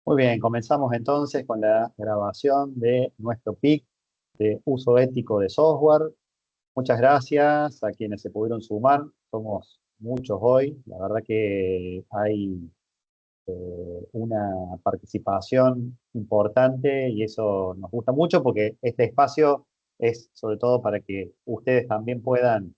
Muy bien, comenzamos entonces con la grabación de nuestro PIC de uso ético de software. Muchas gracias a quienes se pudieron sumar. Somos muchos hoy. La verdad que hay una participación importante y eso nos gusta mucho porque este espacio es sobre todo para que ustedes también puedan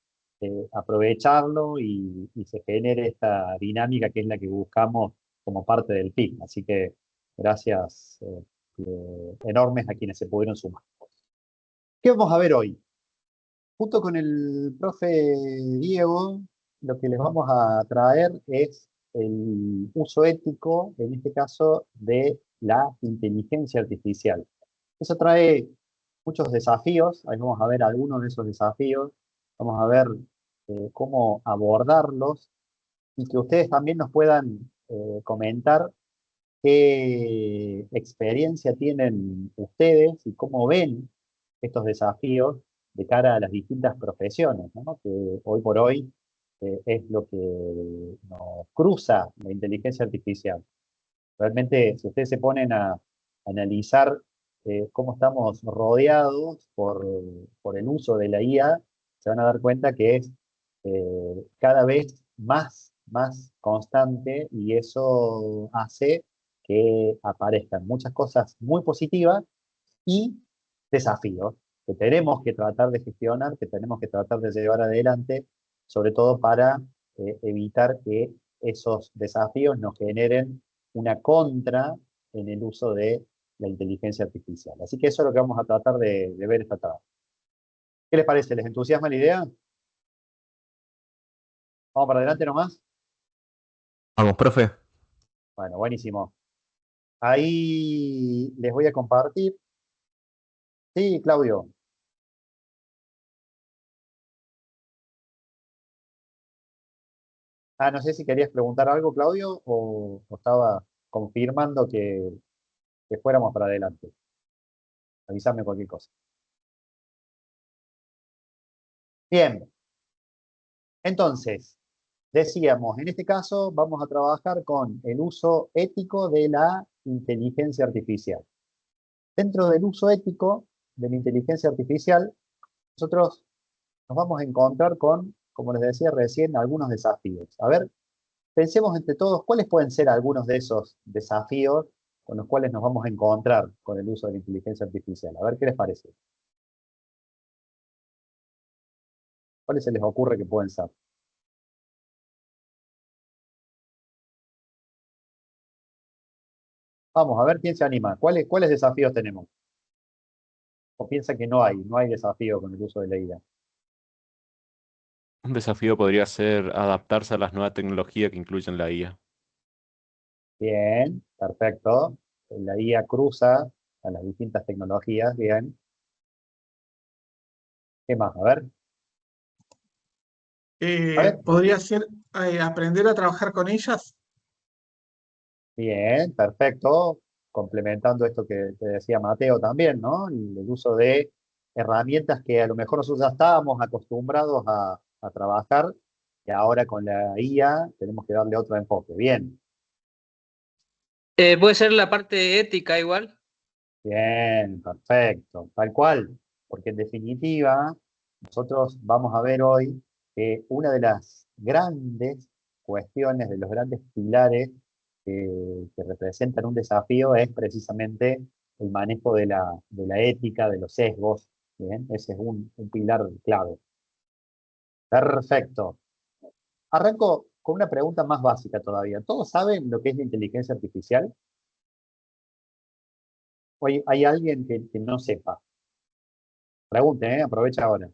aprovecharlo y se genere esta dinámica que es la que buscamos como parte del PIC. Así que gracias enormes a quienes se pudieron sumar. ¿Qué vamos a ver hoy? Junto con el profe Diego, lo que les vamos a traer es el uso ético, en este caso, de la inteligencia artificial. Eso trae muchos desafíos, ahí vamos a ver algunos de esos desafíos, vamos a ver cómo abordarlos y que ustedes también nos puedan comentar qué experiencia tienen ustedes y cómo ven estos desafíos de cara a las distintas profesiones, ¿no? Que hoy por hoy es lo que nos cruza la inteligencia artificial. Realmente, si ustedes se ponen a analizar cómo estamos rodeados por el uso de la IA, se van a dar cuenta que es cada vez más constante y eso hace que aparezcan muchas cosas muy positivas y desafíos que tenemos que tratar de gestionar, que tenemos que tratar de llevar adelante, sobre todo para evitar que esos desafíos nos generen una contra en el uso de la inteligencia artificial. Así que eso es lo que vamos a tratar de ver esta tarde. ¿Qué les parece? ¿Les entusiasma la idea? ¿Vamos para adelante nomás? Vamos, profe. Bueno, buenísimo. Ahí les voy a compartir. Sí, Claudio. Ah, no sé si querías preguntar algo, Claudio, o estaba confirmando que fuéramos para adelante. Avísame cualquier cosa. Bien, entonces, decíamos, en este caso vamos a trabajar con el uso ético de la inteligencia artificial. Dentro del uso ético de la inteligencia artificial, nosotros nos vamos a encontrar con, como les decía recién, algunos desafíos. A ver, pensemos entre todos cuáles pueden ser algunos de esos desafíos con los cuales nos vamos a encontrar con el uso de la inteligencia artificial. A ver qué les parece. ¿Cuáles se les ocurre que pueden ser? Vamos a ver quién se anima. ¿Cuáles desafíos tenemos? ¿O piensa que no hay desafío con el uso de la IA? Un desafío podría ser adaptarse a las nuevas tecnologías que incluyen la IA. Bien, perfecto. La IA cruza a las distintas tecnologías. Bien. ¿Qué más? A ver. A ver. Podría ser aprender a trabajar con ellas. Bien, perfecto. Complementando esto que decía Mateo también, ¿no? El uso de herramientas que a lo mejor nosotros ya estábamos acostumbrados a trabajar y ahora con la IA tenemos que darle otro enfoque. Bien, Puede ser la parte ética igual. bien, perfecto. Tal cual. Porque en definitiva, nosotros vamos a ver hoy que una de las grandes cuestiones, de los grandes pilares que representan un desafío es precisamente el manejo de la ética, de los sesgos. Bien, ese es un pilar clave. Perfecto. Arranco con una pregunta más básica todavía. ¿Todos saben lo que es la inteligencia artificial? ¿O hay alguien que no sepa? Pregunten, aprovecha ahora.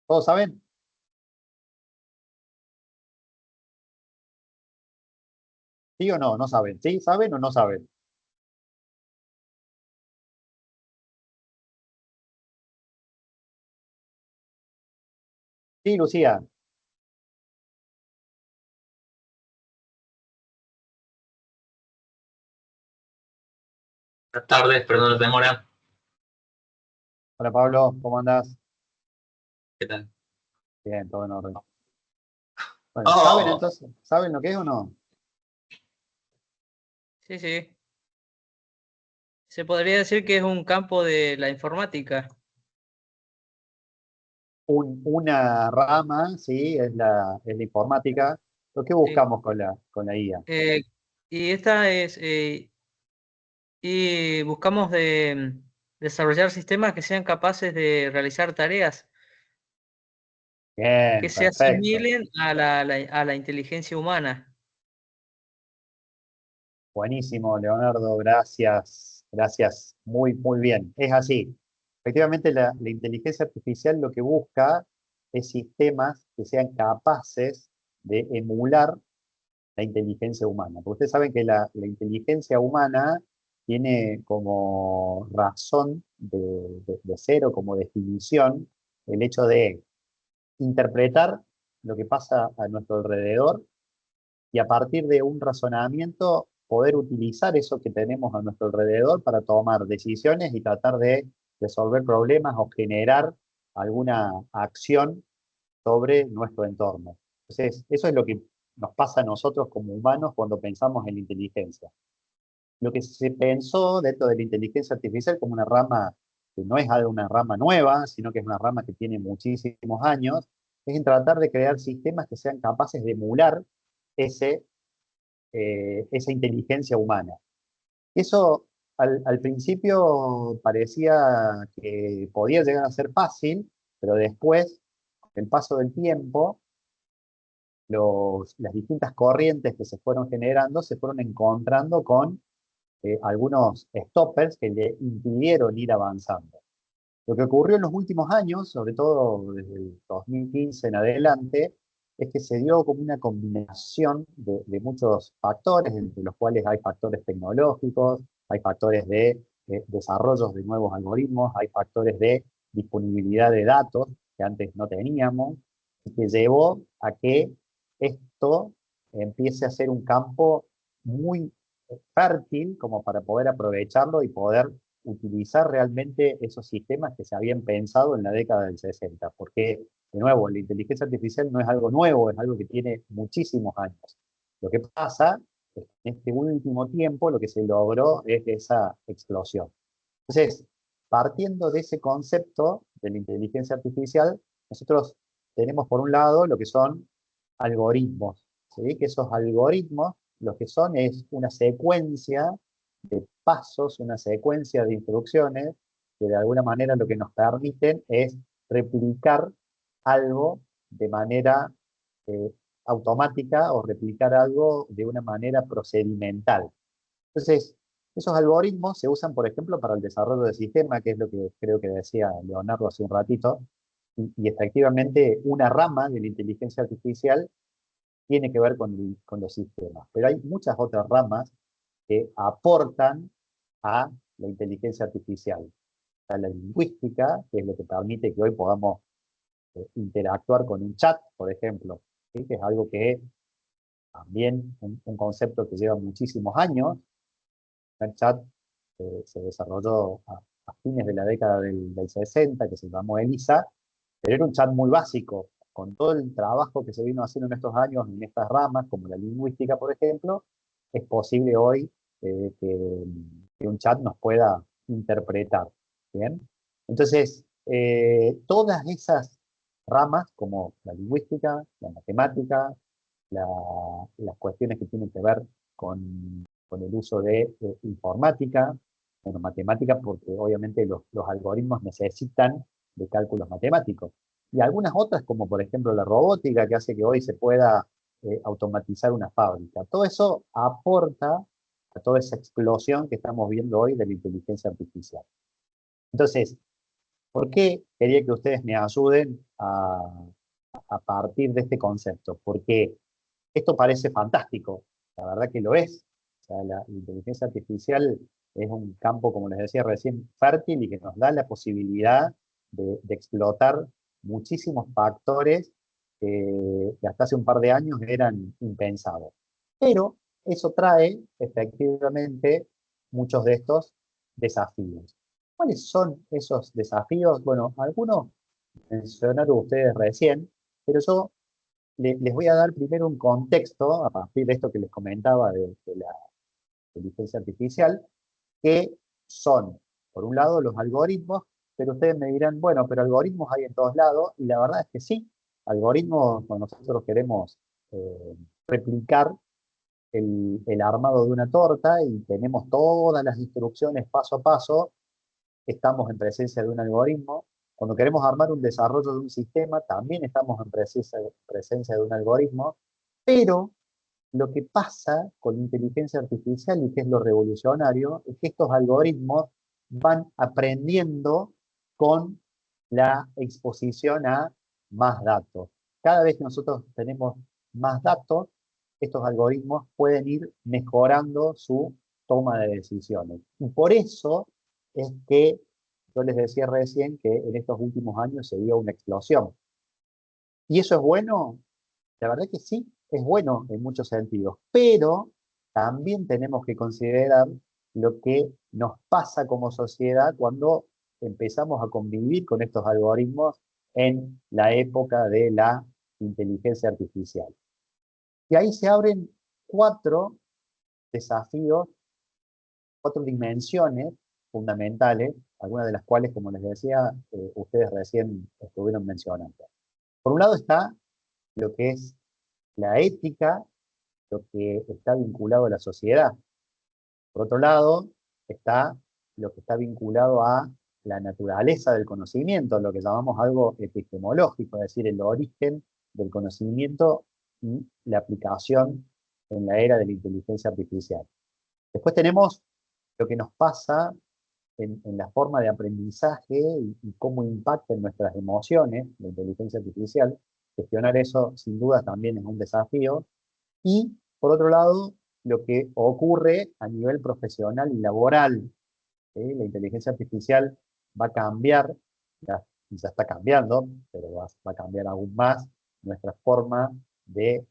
¿Todos saben? ¿Sí o no? ¿No saben? ¿Sí? ¿Saben o no saben? Sí, Lucía. Buenas tardes, perdón la demora. Hola Pablo, ¿cómo andás? ¿Qué tal? Bien, todo en orden. Bueno, ¿saben entonces? ¿Saben lo que es o no? Sí, sí. Se podría decir que es un campo de la informática. Una rama, sí, es la informática. ¿Lo que Sí. buscamos con la IA? Y esta es, y buscamos desarrollar sistemas que sean capaces de realizar tareas que Bien, se perfecto. asimilen a la inteligencia humana. Buenísimo, Leonardo, gracias. Gracias, muy, muy bien. Es así. Efectivamente, la inteligencia artificial lo que busca es sistemas que sean capaces de emular la inteligencia humana. Porque ustedes saben que la inteligencia humana tiene como razón de ser o como definición el hecho de interpretar lo que pasa a nuestro alrededor y a partir de un razonamiento poder utilizar eso que tenemos a nuestro alrededor para tomar decisiones y tratar de resolver problemas o generar alguna acción sobre nuestro entorno. Entonces, eso es lo que nos pasa a nosotros como humanos cuando pensamos en la inteligencia. Lo que se pensó dentro de la inteligencia artificial como una rama que no es una rama nueva, sino que es una rama que tiene muchísimos años, es en tratar de crear sistemas que sean capaces de emular ese, esa inteligencia humana. Eso al principio parecía que podía llegar a ser fácil, pero después, con el paso del tiempo, las distintas corrientes que se fueron generando se fueron encontrando con algunos stoppers que le impidieron ir avanzando. Lo que ocurrió en los últimos años, sobre todo desde el 2015 en adelante, es que se dio como una combinación de muchos factores, entre los cuales hay factores tecnológicos, hay factores de desarrollos de nuevos algoritmos, hay factores de disponibilidad de datos que antes no teníamos, y que llevó a que esto empiece a ser un campo muy fértil como para poder aprovecharlo y poder utilizar realmente esos sistemas que se habían pensado en la década del 60, porque, de nuevo, la inteligencia artificial no es algo nuevo, es algo que tiene muchísimos años. Lo que pasa es que en este último tiempo lo que se logró es esa explosión. Entonces, partiendo de ese concepto de la inteligencia artificial, nosotros tenemos por un lado lo que son algoritmos, ¿sí? Que esos algoritmos lo que son es una secuencia de pasos, una secuencia de instrucciones que de alguna manera lo que nos permiten es replicar algo de manera eh, automática o replicar algo de una manera procedimental. Entonces, esos algoritmos se usan, por ejemplo, para el desarrollo de sistemas, que es lo que creo que decía Leonardo hace un ratito, y efectivamente una rama de la inteligencia artificial tiene que ver con los sistemas. Pero hay muchas otras ramas que aportan a la inteligencia artificial. Está la lingüística, que es lo que permite que hoy podamos interactuar con un chat, por ejemplo, ¿sí? Que es algo que también un concepto que lleva muchísimos años. El chat se desarrolló a fines de la década del 60, que se llamó ELISA, pero era un chat muy básico. Con todo el trabajo que se vino haciendo en estos años en estas ramas, como la lingüística, por ejemplo, es posible hoy que un chat nos pueda interpretar. ¿Bien? Entonces, todas esas ramas, como la lingüística, la matemática, las cuestiones que tienen que ver con el uso de informática, bueno, matemática, porque obviamente los algoritmos necesitan de cálculos matemáticos. Y algunas otras, como por ejemplo la robótica, que hace que hoy se pueda automatizar una fábrica. Todo eso aporta a toda esa explosión que estamos viendo hoy de la inteligencia artificial. Entonces, ¿por qué quería que ustedes me ayuden a partir de este concepto? Porque esto parece fantástico, la verdad que lo es. O sea, la inteligencia artificial es un campo, como les decía recién, fértil y que nos da la posibilidad de explotar muchísimos factores que hasta hace un par de años eran impensados. Pero eso trae efectivamente muchos de estos desafíos. ¿Cuáles son esos desafíos? Bueno, algunos mencionaron ustedes recién, pero yo les voy a dar primero un contexto, a partir de esto que les comentaba de la inteligencia artificial, que son, por un lado, los algoritmos, pero ustedes me dirán, bueno, pero algoritmos hay en todos lados, y la verdad es que sí, algoritmos, cuando nosotros queremos replicar el armado de una torta y tenemos todas las instrucciones paso a paso, estamos en presencia de un algoritmo. Cuando queremos armar un desarrollo de un sistema, también estamos en presencia de un algoritmo, pero lo que pasa con la inteligencia artificial y que es lo revolucionario, es que estos algoritmos van aprendiendo con la exposición a más datos. Cada vez que nosotros tenemos más datos, estos algoritmos pueden ir mejorando su toma de decisiones. Y por eso es que yo les decía recién que en estos últimos años se dio una explosión. ¿Y eso es bueno? La verdad que sí, es bueno en muchos sentidos, pero también tenemos que considerar lo que nos pasa como sociedad cuando empezamos a convivir con estos algoritmos en la época de la inteligencia artificial. Y ahí se abren 4 desafíos, 4 dimensiones fundamentales, algunas de las cuales, como les decía, ustedes recién estuvieron mencionando. Por un lado está lo que es la ética, lo que está vinculado a la sociedad. Por otro lado, está lo que está vinculado a la naturaleza del conocimiento, lo que llamamos algo epistemológico, es decir, el origen del conocimiento y la aplicación en la era de la inteligencia artificial. Después tenemos lo que nos pasa en la forma de aprendizaje y cómo impacta en nuestras emociones la inteligencia artificial. Gestionar eso, sin duda, también es un desafío. Y, por otro lado, lo que ocurre a nivel profesional y laboral. La inteligencia artificial va a cambiar, ya está cambiando, pero va a cambiar aún más nuestra forma de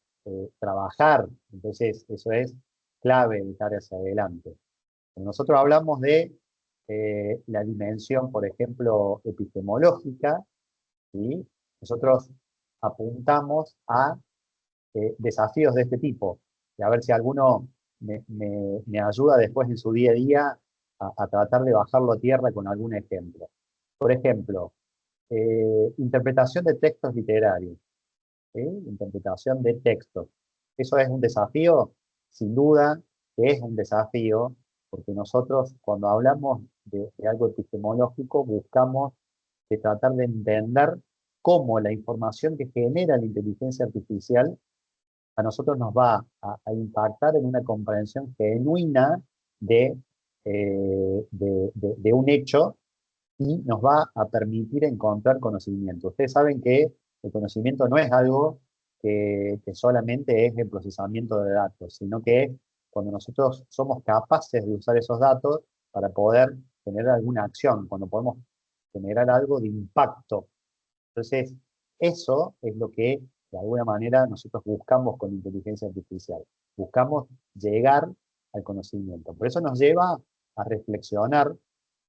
trabajar. Entonces, eso es clave de cara hacia adelante. Cuando nosotros hablamos de la dimensión, por ejemplo, epistemológica, ¿sí? Nosotros apuntamos a desafíos de este tipo. Y a ver si alguno me ayuda después en su día a día a tratar de bajarlo a tierra con algún ejemplo. Por ejemplo, interpretación de textos literarios. ¿Sí? Interpretación de textos. ¿Eso es un desafío? Sin duda que es un desafío, porque nosotros cuando hablamos de algo epistemológico buscamos tratar de entender cómo la información que genera la inteligencia artificial a nosotros nos va a impactar en una comprensión genuina de un hecho y nos va a permitir encontrar conocimiento. Ustedes saben que el conocimiento no es algo que solamente es el procesamiento de datos, sino que es cuando nosotros somos capaces de usar esos datos para poder generar alguna acción, cuando podemos generar algo de impacto. Entonces, eso es lo que de alguna manera nosotros buscamos con inteligencia artificial. Buscamos llegar al conocimiento. Por eso nos lleva a reflexionar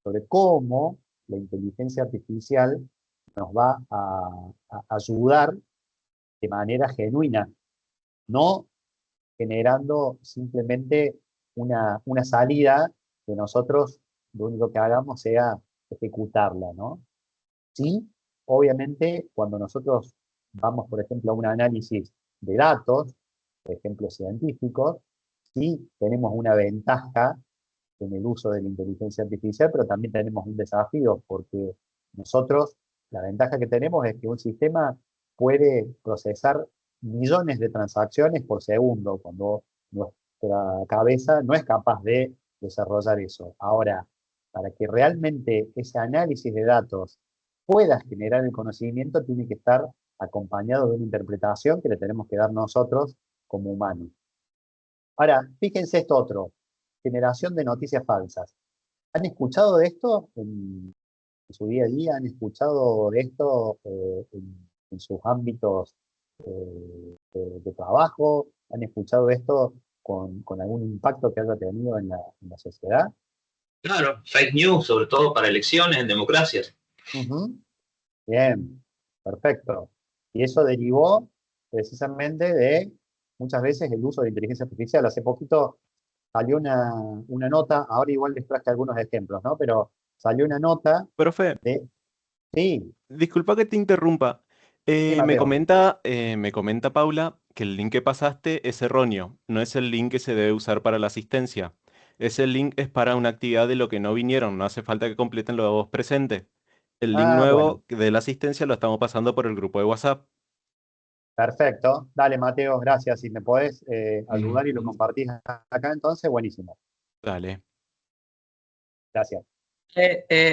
sobre cómo la inteligencia artificial nos va a ayudar de manera genuina, no generando simplemente una salida que nosotros lo único que hagamos sea ejecutarla, ¿no? Sí, obviamente, cuando nosotros vamos, por ejemplo, a un análisis de datos, por ejemplo, científicos, sí tenemos una ventaja en el uso de la inteligencia artificial, pero también tenemos un desafío, porque nosotros, la ventaja que tenemos es que un sistema puede procesar millones de transacciones por segundo, cuando nuestra cabeza no es capaz de desarrollar eso. Ahora, para que realmente ese análisis de datos pueda generar el conocimiento, tiene que estar acompañado de una interpretación que le tenemos que dar nosotros como humanos. Ahora, fíjense esto otro, generación de noticias falsas. ¿Han escuchado de esto en su día a día? ¿Han escuchado de esto en sus ámbitos de trabajo? ¿Han escuchado esto con algún impacto que haya tenido en la sociedad? Claro, fake news, sobre todo para elecciones en democracias. Ujú. Bien, perfecto. Y eso derivó precisamente de muchas veces el uso de inteligencia artificial. Hace poquito salió una nota, ahora igual les traje algunos ejemplos, ¿no? Pero salió una nota Profe, de, sí, disculpa que te interrumpa. sí, Me Mateo, comenta Paula que el link que pasaste es erróneo. No es el link que se debe usar para la asistencia. Ese link es para una actividad de lo que no vinieron. No hace falta que completen los dos presentes. El link bueno, nuevo de la asistencia lo estamos pasando por el grupo de WhatsApp. perfecto, dale Mateo, gracias, si me podés ayudar y lo compartís acá entonces, buenísimo, Dale. gracias.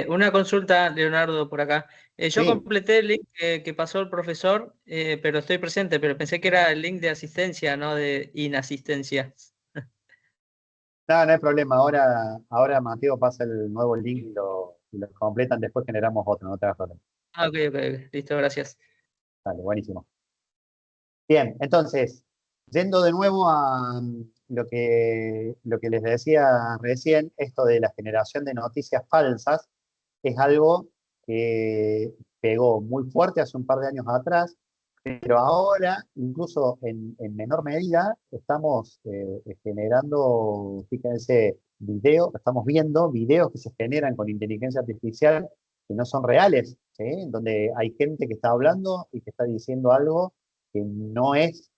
Una consulta, Leonardo, por acá. Yo Sí, completé el link que pasó el profesor, pero estoy presente, pero pensé que era el link de asistencia, no de inasistencia. no, no hay problema, ahora Mateo pasa el nuevo link y lo completan, después generamos otro, no te hagas problema. Ah, ok, ok, ok. Listo, gracias. Dale, buenísimo. Bien, entonces, yendo de nuevo a lo que les decía recién, esto de la generación de noticias falsas es algo que pegó muy fuerte hace un par de años atrás, pero ahora, incluso en menor medida, estamos generando, fíjense, estamos viendo videos que se generan con inteligencia artificial que no son reales, ¿sí? Donde hay gente que está hablando y que está diciendo algo que no es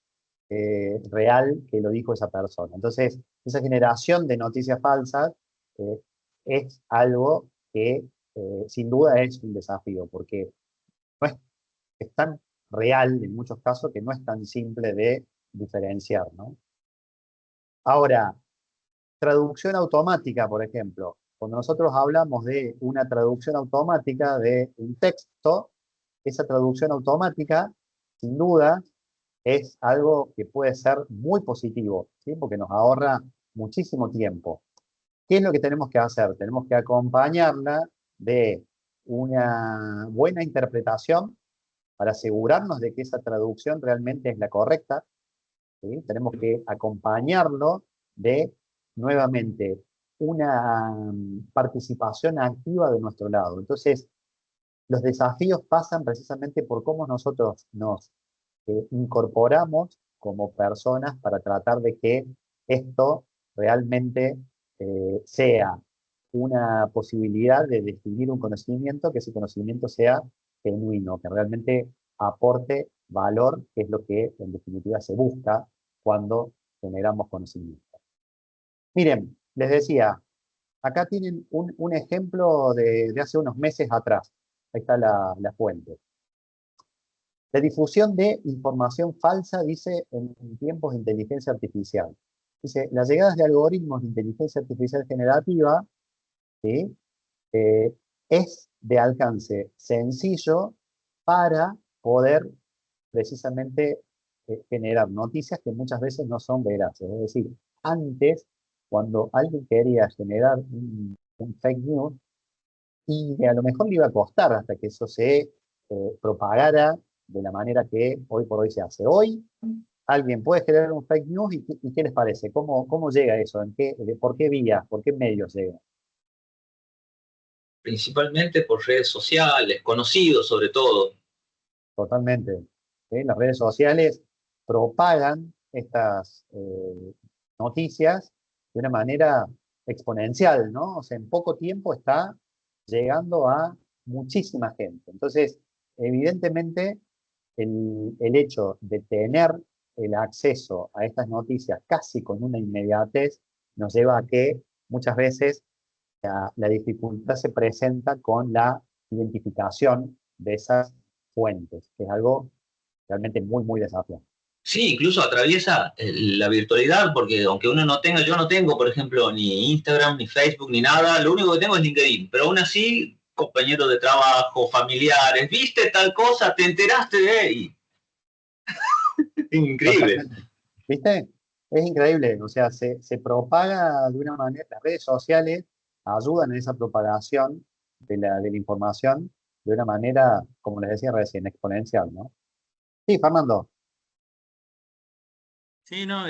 real que lo dijo esa persona. Entonces, esa generación de noticias falsas eh, es algo que sin duda es un desafío, porque no es tan real en muchos casos que no es tan simple de diferenciar, ¿no? Ahora, traducción automática, por ejemplo. Cuando nosotros hablamos de una traducción automática de un texto, esa traducción automática, sin duda, es algo que puede ser muy positivo, ¿sí? Porque nos ahorra muchísimo tiempo. ¿Qué es lo que tenemos que hacer? Tenemos que acompañarla de una buena interpretación para asegurarnos de que esa traducción realmente es la correcta, ¿sí? Tenemos que acompañarlo de, nuevamente, una participación activa de nuestro lado. Entonces, los desafíos pasan precisamente por cómo nosotros nos incorporamos como personas para tratar de que esto realmente sea una posibilidad de definir un conocimiento, que ese conocimiento sea genuino, que realmente aporte valor, que es lo que en definitiva se busca cuando generamos conocimiento. Miren, les decía, acá tienen un ejemplo de hace unos meses atrás. Ahí está la fuente. La difusión de información falsa, dice, en tiempos de inteligencia artificial. Dice, las llegadas de algoritmos de inteligencia artificial generativa, ¿sí? Es de alcance sencillo para poder precisamente generar noticias que muchas veces no son veraces. Es decir, antes, cuando alguien quería generar un fake news, y a lo mejor le iba a costar hasta que eso se propagara de la manera que hoy por hoy se hace. Hoy alguien puede generar un fake news y ¿qué les parece? ¿Cómo llega eso? ¿Por qué vías? ¿Por qué medios llega? Principalmente por redes sociales, conocidos sobre todo. Totalmente. ¿Sí? Las redes sociales propagan estas noticias de una manera exponencial, ¿no? O sea, en poco tiempo está llegando a muchísima gente. Entonces, evidentemente, el hecho de tener el acceso a estas noticias casi con una inmediatez nos lleva a que muchas veces la dificultad se presenta con la identificación de esas fuentes, que es algo realmente muy, muy desafiante. Sí, incluso atraviesa la virtualidad, porque aunque uno no tenga, yo no tengo, por ejemplo, ni Instagram, ni Facebook, ni nada, lo único que tengo es LinkedIn, pero aún así, compañeros de trabajo, familiares, viste tal cosa, te enteraste de... Y... Increíble. Totalmente. ¿Viste? Es increíble, o sea, se propaga de una manera, las redes sociales ayudan en esa propagación de la información de una manera, como les decía recién, exponencial, ¿no? Sí, Fernando. Sí, no,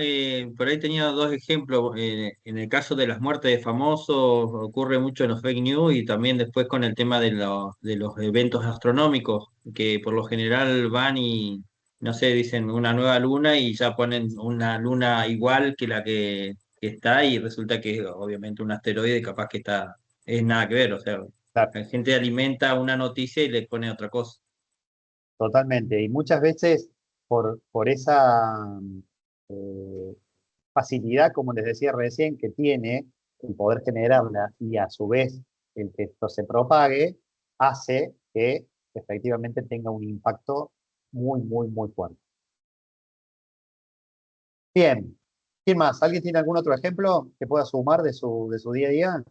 por ahí tenía dos ejemplos. En el caso de las muertes de famosos, ocurre mucho en los fake news y también después con el tema de los eventos astronómicos, que por lo general van no sé, dicen una nueva luna y ya ponen una luna igual que la que está y resulta que es obviamente un asteroide, capaz que está, es nada que ver, o sea, Claro, la gente alimenta una noticia y le pone otra cosa. totalmente. Y muchas veces por esa eh, facilidad, como les decía recién, que tiene el poder generarla y a su vez el que esto se propague, hace que efectivamente tenga un impacto muy, muy, muy fuerte. Bien. ¿Quién más? ¿Alguien tiene algún otro ejemplo que pueda sumar de su día a día?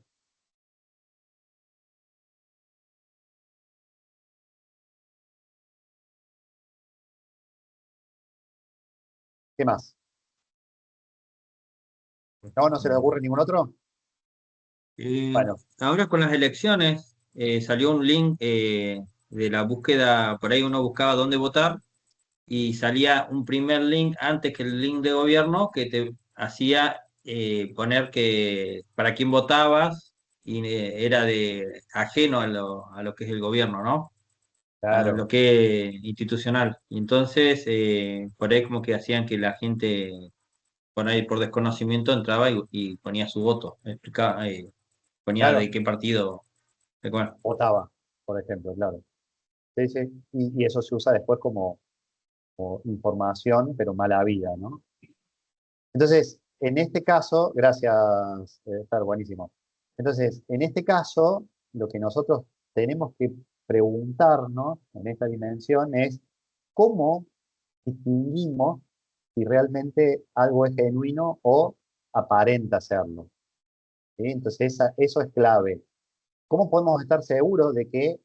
¿Qué más? ¿No, no se le ocurre ningún otro? Eh, Bueno, Ahora con las elecciones salió un link de la búsqueda, por ahí uno buscaba dónde votar y salía un primer link antes que el link de gobierno que te hacía poner que para quién votabas y era de ajeno a lo que es el gobierno, ¿no? A lo claro. que es institucional. Y entonces por ahí como que hacían que la gente por ahí por desconocimiento entraba y ponía su voto, explicaba, ponía de Claro, qué partido. Bueno, votaba, por ejemplo, claro. Sí, sí. Y eso se usa después como información, pero mala vida, ¿no? Entonces, en este caso, gracias, Fer, buenísimo. Entonces, en este caso, lo que nosotros tenemos que preguntarnos en esta dimensión es cómo distinguimos si realmente algo es genuino o aparenta serlo. ¿Sí? Entonces, eso es clave. ¿Cómo podemos estar seguros de que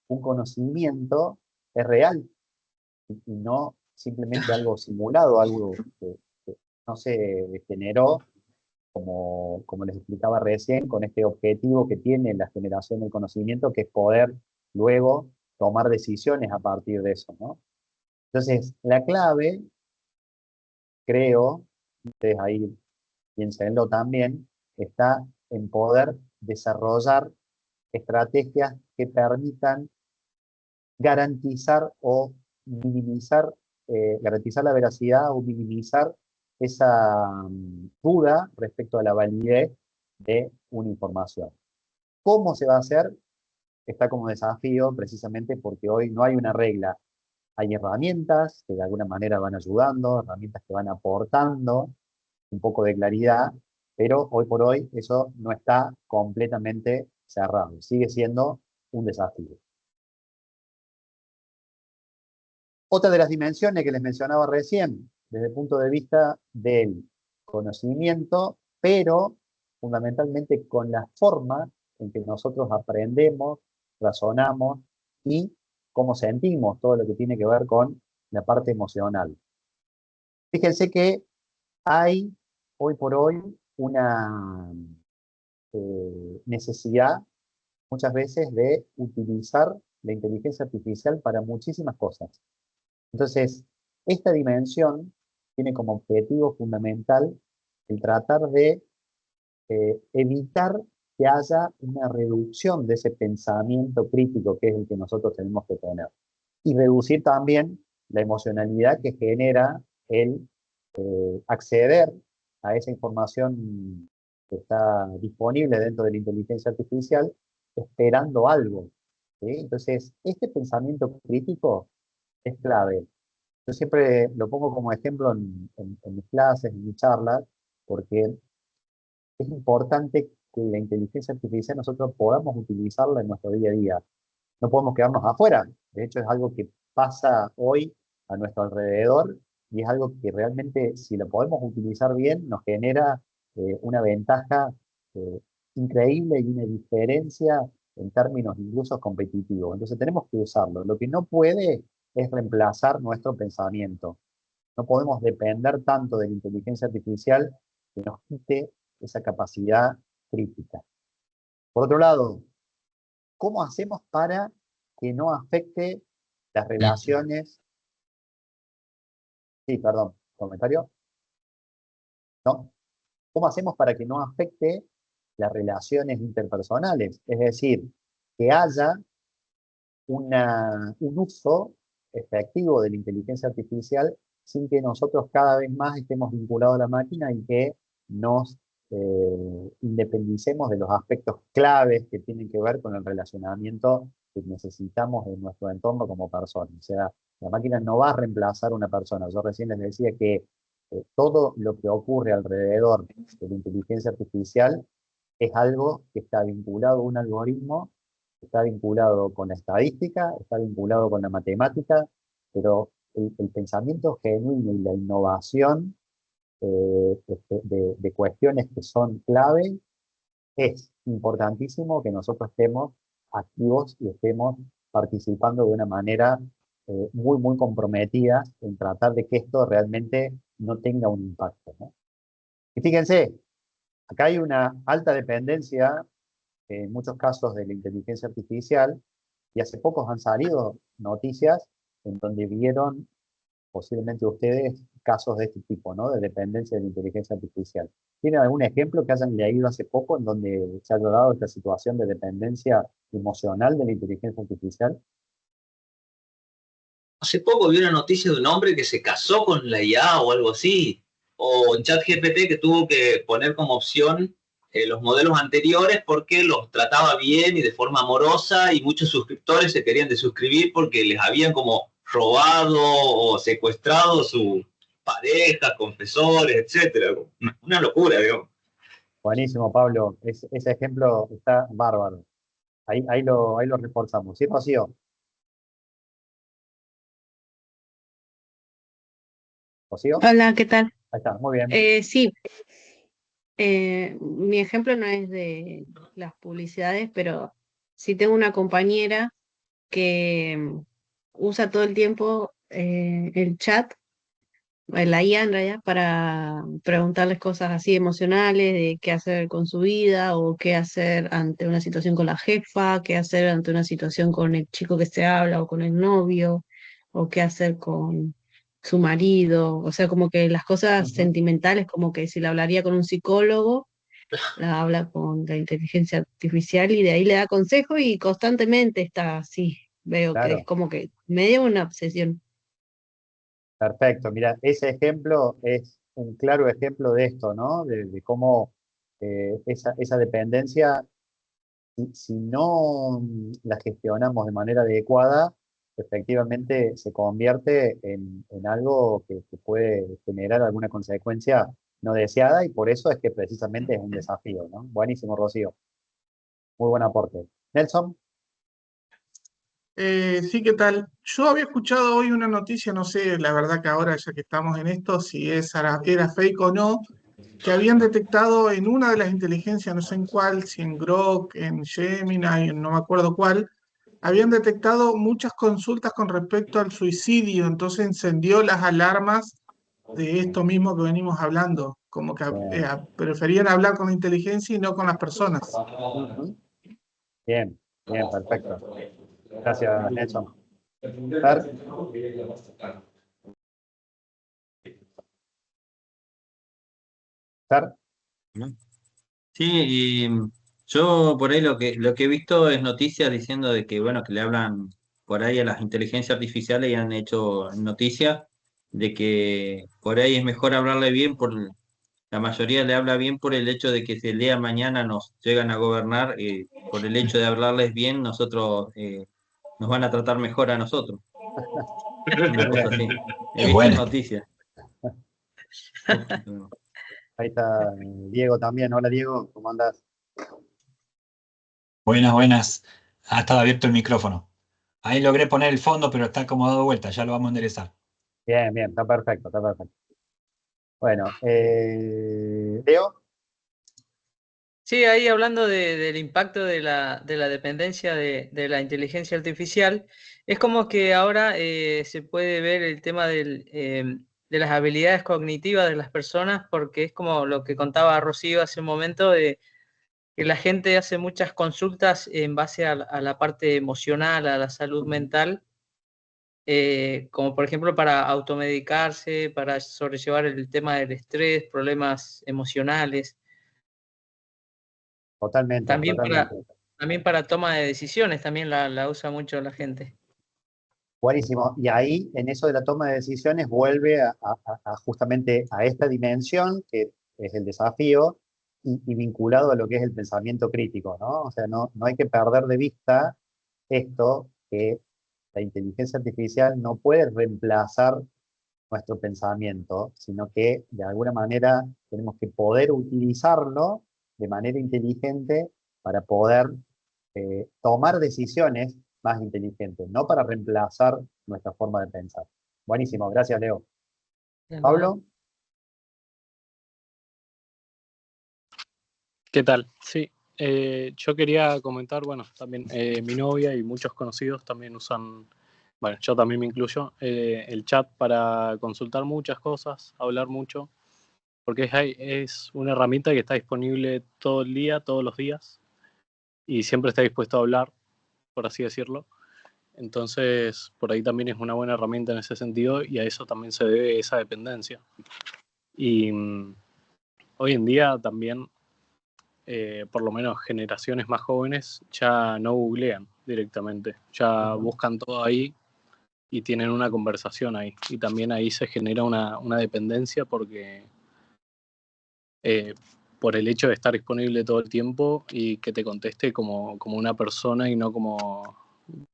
un conocimiento es real y no simplemente algo simulado, algo que no se generó, como les explicaba recién, con este objetivo que tiene la generación del conocimiento, que es poder luego tomar decisiones a partir de eso, ¿no? Entonces, la clave, creo, ustedes ahí piénsenlo también, está en poder desarrollar estrategias que permitan garantizar o minimizar, garantizar la veracidad o minimizar esa duda respecto a la validez de una información. ¿Cómo se va a hacer? Está como desafío precisamente porque hoy no hay una regla. Hay herramientas que de alguna manera van ayudando, herramientas que van aportando un poco de claridad, pero hoy por hoy eso no está completamente cerrado. Sigue siendo un desafío. Otra de las dimensiones que les mencionaba recién, desde el punto de vista del conocimiento, pero fundamentalmente con la forma en que nosotros aprendemos, razonamos y cómo sentimos todo lo que tiene que ver con la parte emocional. Fíjense que hay hoy por hoy una necesidad muchas veces de utilizar la inteligencia artificial para muchísimas cosas. Entonces, esta dimensión tiene como objetivo fundamental el tratar de evitar que haya una reducción de ese pensamiento crítico que es el que nosotros tenemos que tener. Y reducir también la emocionalidad que genera el acceder a esa información que está disponible dentro de la inteligencia artificial esperando algo. ¿Sí? Entonces, este pensamiento crítico es clave. Yo siempre lo pongo como ejemplo en mis clases, en mis charlas, porque es importante que la inteligencia artificial nosotros podamos utilizarla en nuestro día a día. No podemos quedarnos afuera. De hecho, es algo que pasa hoy a nuestro alrededor y es algo que realmente, si lo podemos utilizar bien, nos genera una ventaja eh, increíble y una diferencia en términos incluso competitivos. Entonces tenemos que usarlo. Lo que no puede es reemplazar nuestro pensamiento. No podemos depender tanto de la inteligencia artificial que nos quite esa capacidad crítica. Por otro lado, ¿cómo hacemos para que no afecte las relaciones? Sí, perdón, comentario. ¿No? ¿Cómo hacemos para que no afecte las relaciones interpersonales? Es decir, que haya un uso efectivo de la inteligencia artificial sin que nosotros cada vez más estemos vinculados a la máquina y que nos independicemos de los aspectos claves que tienen que ver con el relacionamiento que necesitamos en nuestro entorno como personas. O sea, la máquina no va a reemplazar a una persona. Yo recién les decía que todo lo que ocurre alrededor de la inteligencia artificial es algo que está vinculado a un algoritmo, está vinculado con la estadística, está vinculado con la matemática, pero el pensamiento genuino y la innovación de cuestiones que son clave, es importantísimo que nosotros estemos activos y estemos participando de una manera muy, muy comprometida en tratar de que esto realmente no tenga un impacto, ¿no? Y fíjense, acá hay una alta dependencia en muchos casos de la inteligencia artificial, y hace pocos han salido noticias en donde vieron posiblemente ustedes casos de este tipo, ¿no? De dependencia de la inteligencia artificial. ¿Tienen algún ejemplo que hayan leído hace poco en donde se haya dado esta situación de dependencia emocional de la inteligencia artificial? Hace poco vi una noticia de un hombre que se casó con la IA o algo así, o ChatGPT que tuvo que poner como opción los modelos anteriores porque los trataba bien y de forma amorosa, y muchos suscriptores se querían desuscribir porque les habían como robado o secuestrado su pareja, confesores, etcétera. Una locura, digamos. Buenísimo, Pablo. Ese ejemplo está bárbaro. Ahí lo reforzamos. ¿Sí, Rocío? ¿Rocío? Hola, ¿qué tal? Ahí está, muy bien. Sí, mi ejemplo no es de las publicidades, pero sí tengo una compañera que usa todo el tiempo el chat, la IA en realidad, para preguntarles cosas así emocionales, de qué hacer con su vida o qué hacer ante una situación con la jefa, qué hacer ante una situación con el chico que se habla o con el novio, o qué hacer con su marido. O sea, como que las cosas Ujú. sentimentales, como que si la hablaría con un psicólogo, la habla con la inteligencia artificial y de ahí le da consejo y constantemente está así. Veo que es Claro, como que medio una obsesión. perfecto. Mira, ese ejemplo es un claro ejemplo de esto, ¿no? De cómo esa dependencia, si no la gestionamos de manera adecuada, efectivamente se convierte en algo que puede generar alguna consecuencia no deseada, y por eso es que precisamente es un desafío, ¿no? Buenísimo, Rocío. Muy buen aporte. Nelson. Sí, ¿qué tal? Yo había escuchado hoy una noticia, no sé, la verdad que ahora ya que estamos en esto, si era fake o no, que habían detectado en una de las inteligencias, no sé en cuál, si en Grok, en Gemini, no me acuerdo cuál, habían detectado muchas consultas con respecto al suicidio, entonces encendió las alarmas de esto mismo que venimos hablando, como que Bien. preferían hablar con la inteligencia y no con las personas. Ujú. Bien, bien, perfecto. Gracias, Nelson. Fer. Fer. Sí, y yo por ahí lo que he visto es noticias diciendo de que, bueno, que le hablan por ahí a las inteligencias artificiales y han hecho noticias de que por ahí es mejor hablarle bien, la mayoría le habla bien por el hecho de que si el día de mañana nos llegan a gobernar, por el hecho de hablarles bien, nosotros nos van a tratar mejor a nosotros. Una cosa Bien, así. He Es visto en buena. noticias. ahí está Diego también. Hola, Diego, ¿cómo andás? Buenas, buenas. Ha estado abierto el micrófono. Ahí logré poner el fondo, pero está como dado vuelta. Ya lo vamos a enderezar. Bien, bien, está perfecto, está perfecto. Bueno, Leo. Sí, ahí hablando del impacto de la dependencia de la inteligencia artificial, es como que ahora se puede ver el tema de las habilidades cognitivas de las personas, porque es como lo que contaba Rocío hace un momento, de que la gente hace muchas consultas en base a la parte emocional, a la salud mental, como por ejemplo para automedicarse, para sobrellevar el tema del estrés, problemas emocionales. Totalmente, También totalmente. también para toma de decisiones, también la usa mucho la gente. Buenísimo. Y ahí, en eso de la toma de decisiones, vuelve justamente a esta dimensión, que es el desafío, y vinculado a lo que es el pensamiento crítico, ¿no? O sea, no hay que perder de vista esto, que la inteligencia artificial no puede reemplazar nuestro pensamiento, sino que de alguna manera tenemos que poder utilizarlo de manera inteligente para poder tomar decisiones más inteligentes, no para reemplazar nuestra forma de pensar. Buenísimo, gracias Leo. Pablo. ¿Qué tal? Sí, yo quería comentar, bueno, también mi novia y muchos conocidos también usan, bueno, yo también me incluyo, el chat para consultar muchas cosas, hablar mucho, porque es una herramienta que está disponible todo el día, todos los días, y siempre está dispuesto a hablar, por así decirlo. Entonces, por ahí también es una buena herramienta en ese sentido, y a eso también se debe esa dependencia. Y hoy en día también, por lo menos generaciones más jóvenes, ya no googlean directamente, ya buscan todo ahí y tienen una conversación ahí. Y también ahí se genera una dependencia porque por el hecho de estar disponible todo el tiempo y que te conteste como una persona y no como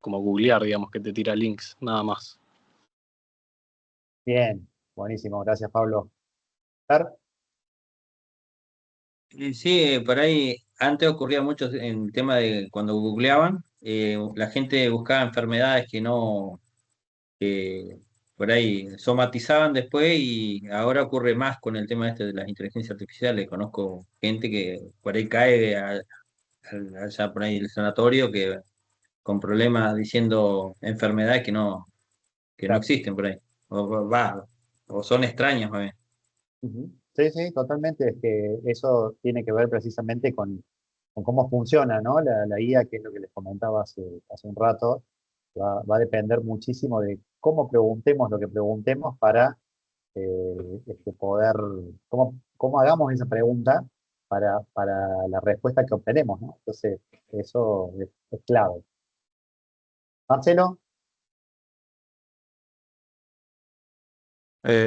googlear, digamos, que te tira links, nada más. Bien, buenísimo, gracias Pablo. ¿Fer? Sí, por ahí antes ocurría mucho en el tema de cuando googleaban, la gente buscaba enfermedades que no, que por ahí somatizaban después y ahora ocurre más con el tema este de las inteligencias artificiales. Conozco gente que por ahí cae allá por ahí el sanatorio que con problemas diciendo enfermedades que no Claro. existen por ahí, o son extrañas más bien. Ujú. Sí, sí, totalmente. Es que eso tiene que ver precisamente con cómo funciona, ¿no? La IA, que es lo que les comentaba hace un rato, va a depender muchísimo de cómo preguntemos lo que preguntemos para poder, cómo hagamos esa pregunta para la respuesta que obtenemos, ¿no? Entonces, eso es clave. Marcelo.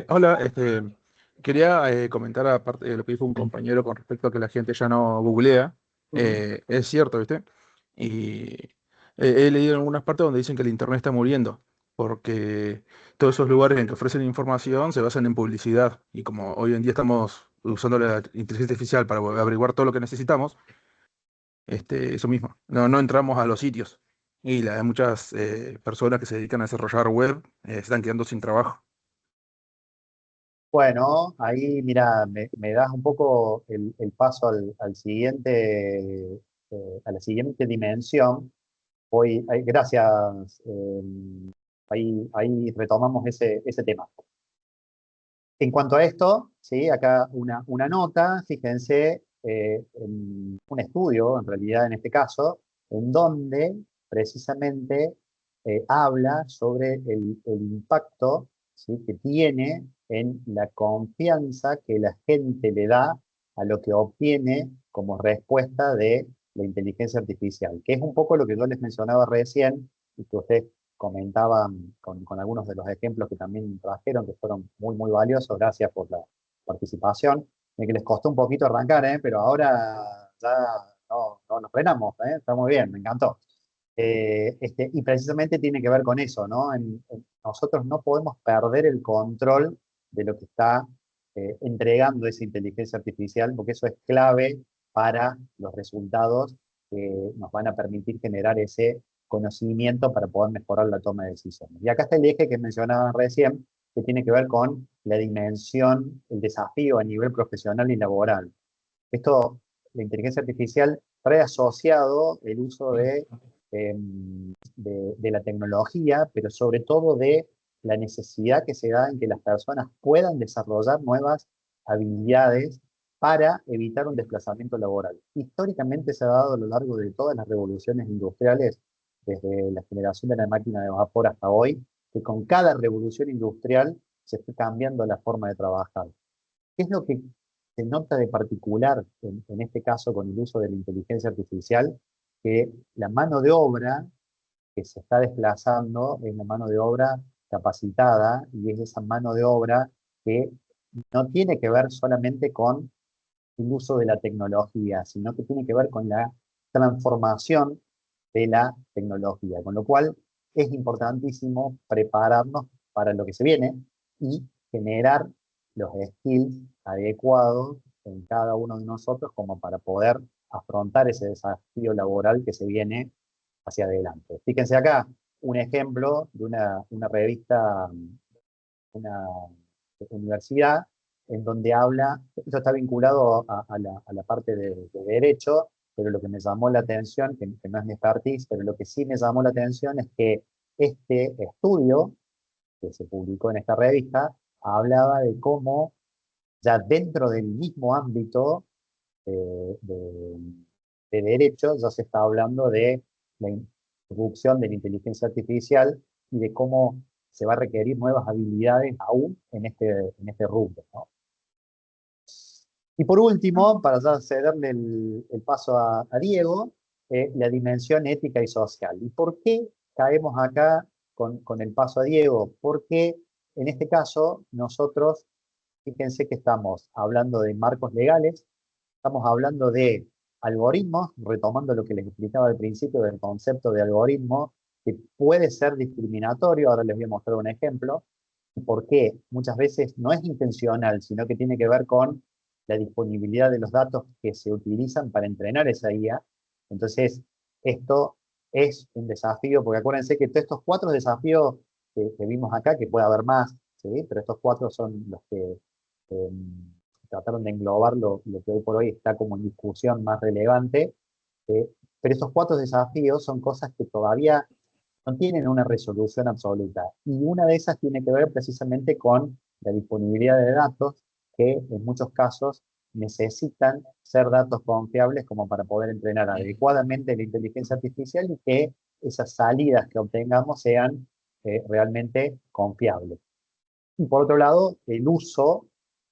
Hola, quería comentar aparte de lo que dijo un compañero con respecto a que la gente ya no googlea. Es cierto, ¿viste? Y he leído en algunas partes donde dicen que el internet está muriendo, porque todos esos lugares en que ofrecen información se basan en publicidad. Y como hoy en día estamos usando la inteligencia artificial para averiguar todo lo que necesitamos, eso mismo, no entramos a los sitios. Y hay muchas personas que se dedican a desarrollar web se están quedando sin trabajo. Bueno, ahí mira, me das un poco el paso al siguiente, a la siguiente dimensión. Gracias, ahí retomamos ese tema. En cuanto a esto, ¿sí? Acá una nota, fíjense, en un estudio, en realidad en este caso, en donde precisamente habla sobre el impacto, ¿sí? Que tiene en la confianza que la gente le da a lo que obtiene como respuesta de la inteligencia artificial, que es un poco lo que yo les mencionaba recién y que ustedes comentaban con algunos de los ejemplos que también trajeron, que fueron muy, muy valiosos. Gracias por la participación. Y que les costó un poquito arrancar, pero ahora ya no nos frenamos, está muy bien, me encantó. Y precisamente tiene que ver con eso, ¿no? Nosotros no podemos perder el control de lo que está entregando esa inteligencia artificial, porque eso es clave para los resultados que nos van a permitir generar ese conocimiento para poder mejorar la toma de decisiones. Y acá está el eje que mencionaba recién, que tiene que ver con la dimensión, el desafío a nivel profesional y laboral. Esto, la inteligencia artificial trae asociado el uso de la tecnología, pero sobre todo de la necesidad que se da en que las personas puedan desarrollar nuevas habilidades para evitar un desplazamiento laboral. Históricamente se ha dado a lo largo de todas las revoluciones industriales, desde la generación de la máquina de vapor hasta hoy, que con cada revolución industrial se está cambiando la forma de trabajar. ¿Qué es lo que se nota de particular en este caso con el uso de la inteligencia artificial? Que la mano de obra que se está desplazando es la mano de obra capacitada y es esa mano de obra que no tiene que ver solamente con el uso de la tecnología, sino que tiene que ver con la transformación de la tecnología, con lo cual es importantísimo prepararnos para lo que se viene y generar los skills adecuados en cada uno de nosotros como para poder afrontar ese desafío laboral que se viene hacia adelante. Fíjense acá un ejemplo de una revista, una universidad, en donde habla, esto está vinculado a la parte de derecho, pero lo que me llamó la atención, que no es mi expertise, pero lo que sí me llamó la atención es que este estudio que se publicó en esta revista hablaba de cómo ya dentro del mismo ámbito de, de- de derecho ya se está hablando de la introducción de la inteligencia artificial y de cómo se va a requerir nuevas habilidades aún en este rubro, ¿no? Y por último, para ya cederle el paso a Diego, la dimensión ética y social. ¿Y por qué caemos acá con el paso a Diego? Porque en este caso nosotros, fíjense que estamos hablando de marcos legales, estamos hablando de algoritmos, retomando lo que les explicaba al principio del concepto de algoritmo, que puede ser discriminatorio, ahora les voy a mostrar un ejemplo, por qué muchas veces no es intencional, sino que tiene que ver con la disponibilidad de los datos que se utilizan para entrenar esa IA. Entonces, esto es un desafío, porque acuérdense que todos estos 4 desafíos que vimos acá, que puede haber más, ¿sí? Pero estos 4 son los que trataron de englobar lo que hoy por hoy está como en discusión más relevante. eh, pero estos 4 desafíos son cosas que todavía no tienen una resolución absoluta. Y una de esas tiene que ver precisamente con la disponibilidad de datos, que en muchos casos necesitan ser datos confiables como para poder entrenar adecuadamente la inteligencia artificial y que esas salidas que obtengamos sean realmente confiables. Y por otro lado, el uso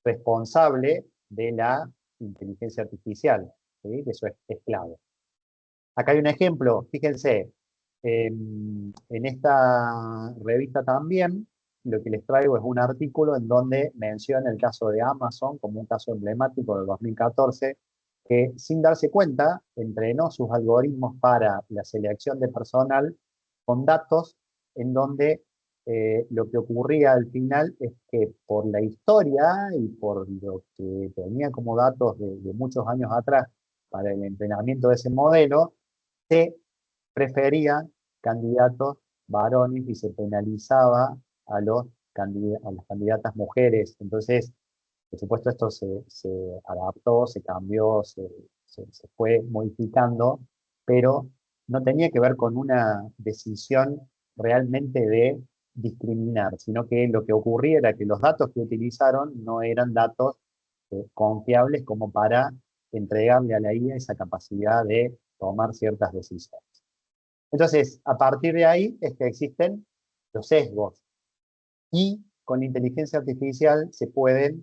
responsable de la inteligencia artificial, ¿sí? Eso es clave. Acá hay un ejemplo, fíjense, en esta revista también, lo que les traigo es un artículo en donde menciona el caso de Amazon como un caso emblemático del 2014, que sin darse cuenta entrenó sus algoritmos para la selección de personal con datos en donde lo que ocurría al final es que por la historia y por lo que tenía como datos de muchos años atrás para el entrenamiento de ese modelo, se preferían candidatos varones y se penalizaba a a las candidatas mujeres. Entonces, por supuesto, esto se adaptó, se cambió, se fue modificando, pero no tenía que ver con una decisión realmente de discriminar, sino que lo que ocurría era que los datos que utilizaron no eran datos confiables como para entregarle a la IA esa capacidad de tomar ciertas decisiones. Entonces, a partir de ahí es que existen los sesgos y con la inteligencia artificial se puede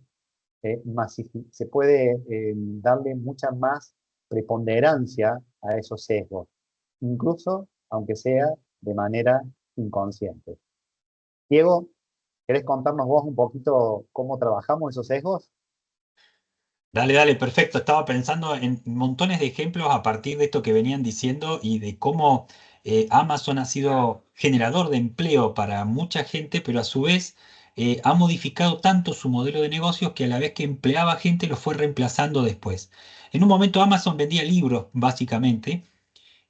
darle mucha más preponderancia a esos sesgos, incluso aunque sea de manera inconsciente. Diego, ¿querés contarnos vos un poquito cómo trabajamos esos sesgos? Dale, dale, perfecto. Estaba pensando en montones de ejemplos a partir de esto que venían diciendo y de cómo Amazon ha sido generador de empleo para mucha gente, pero a su vez ha modificado tanto su modelo de negocios que a la vez que empleaba gente lo fue reemplazando después. En un momento Amazon vendía libros, básicamente,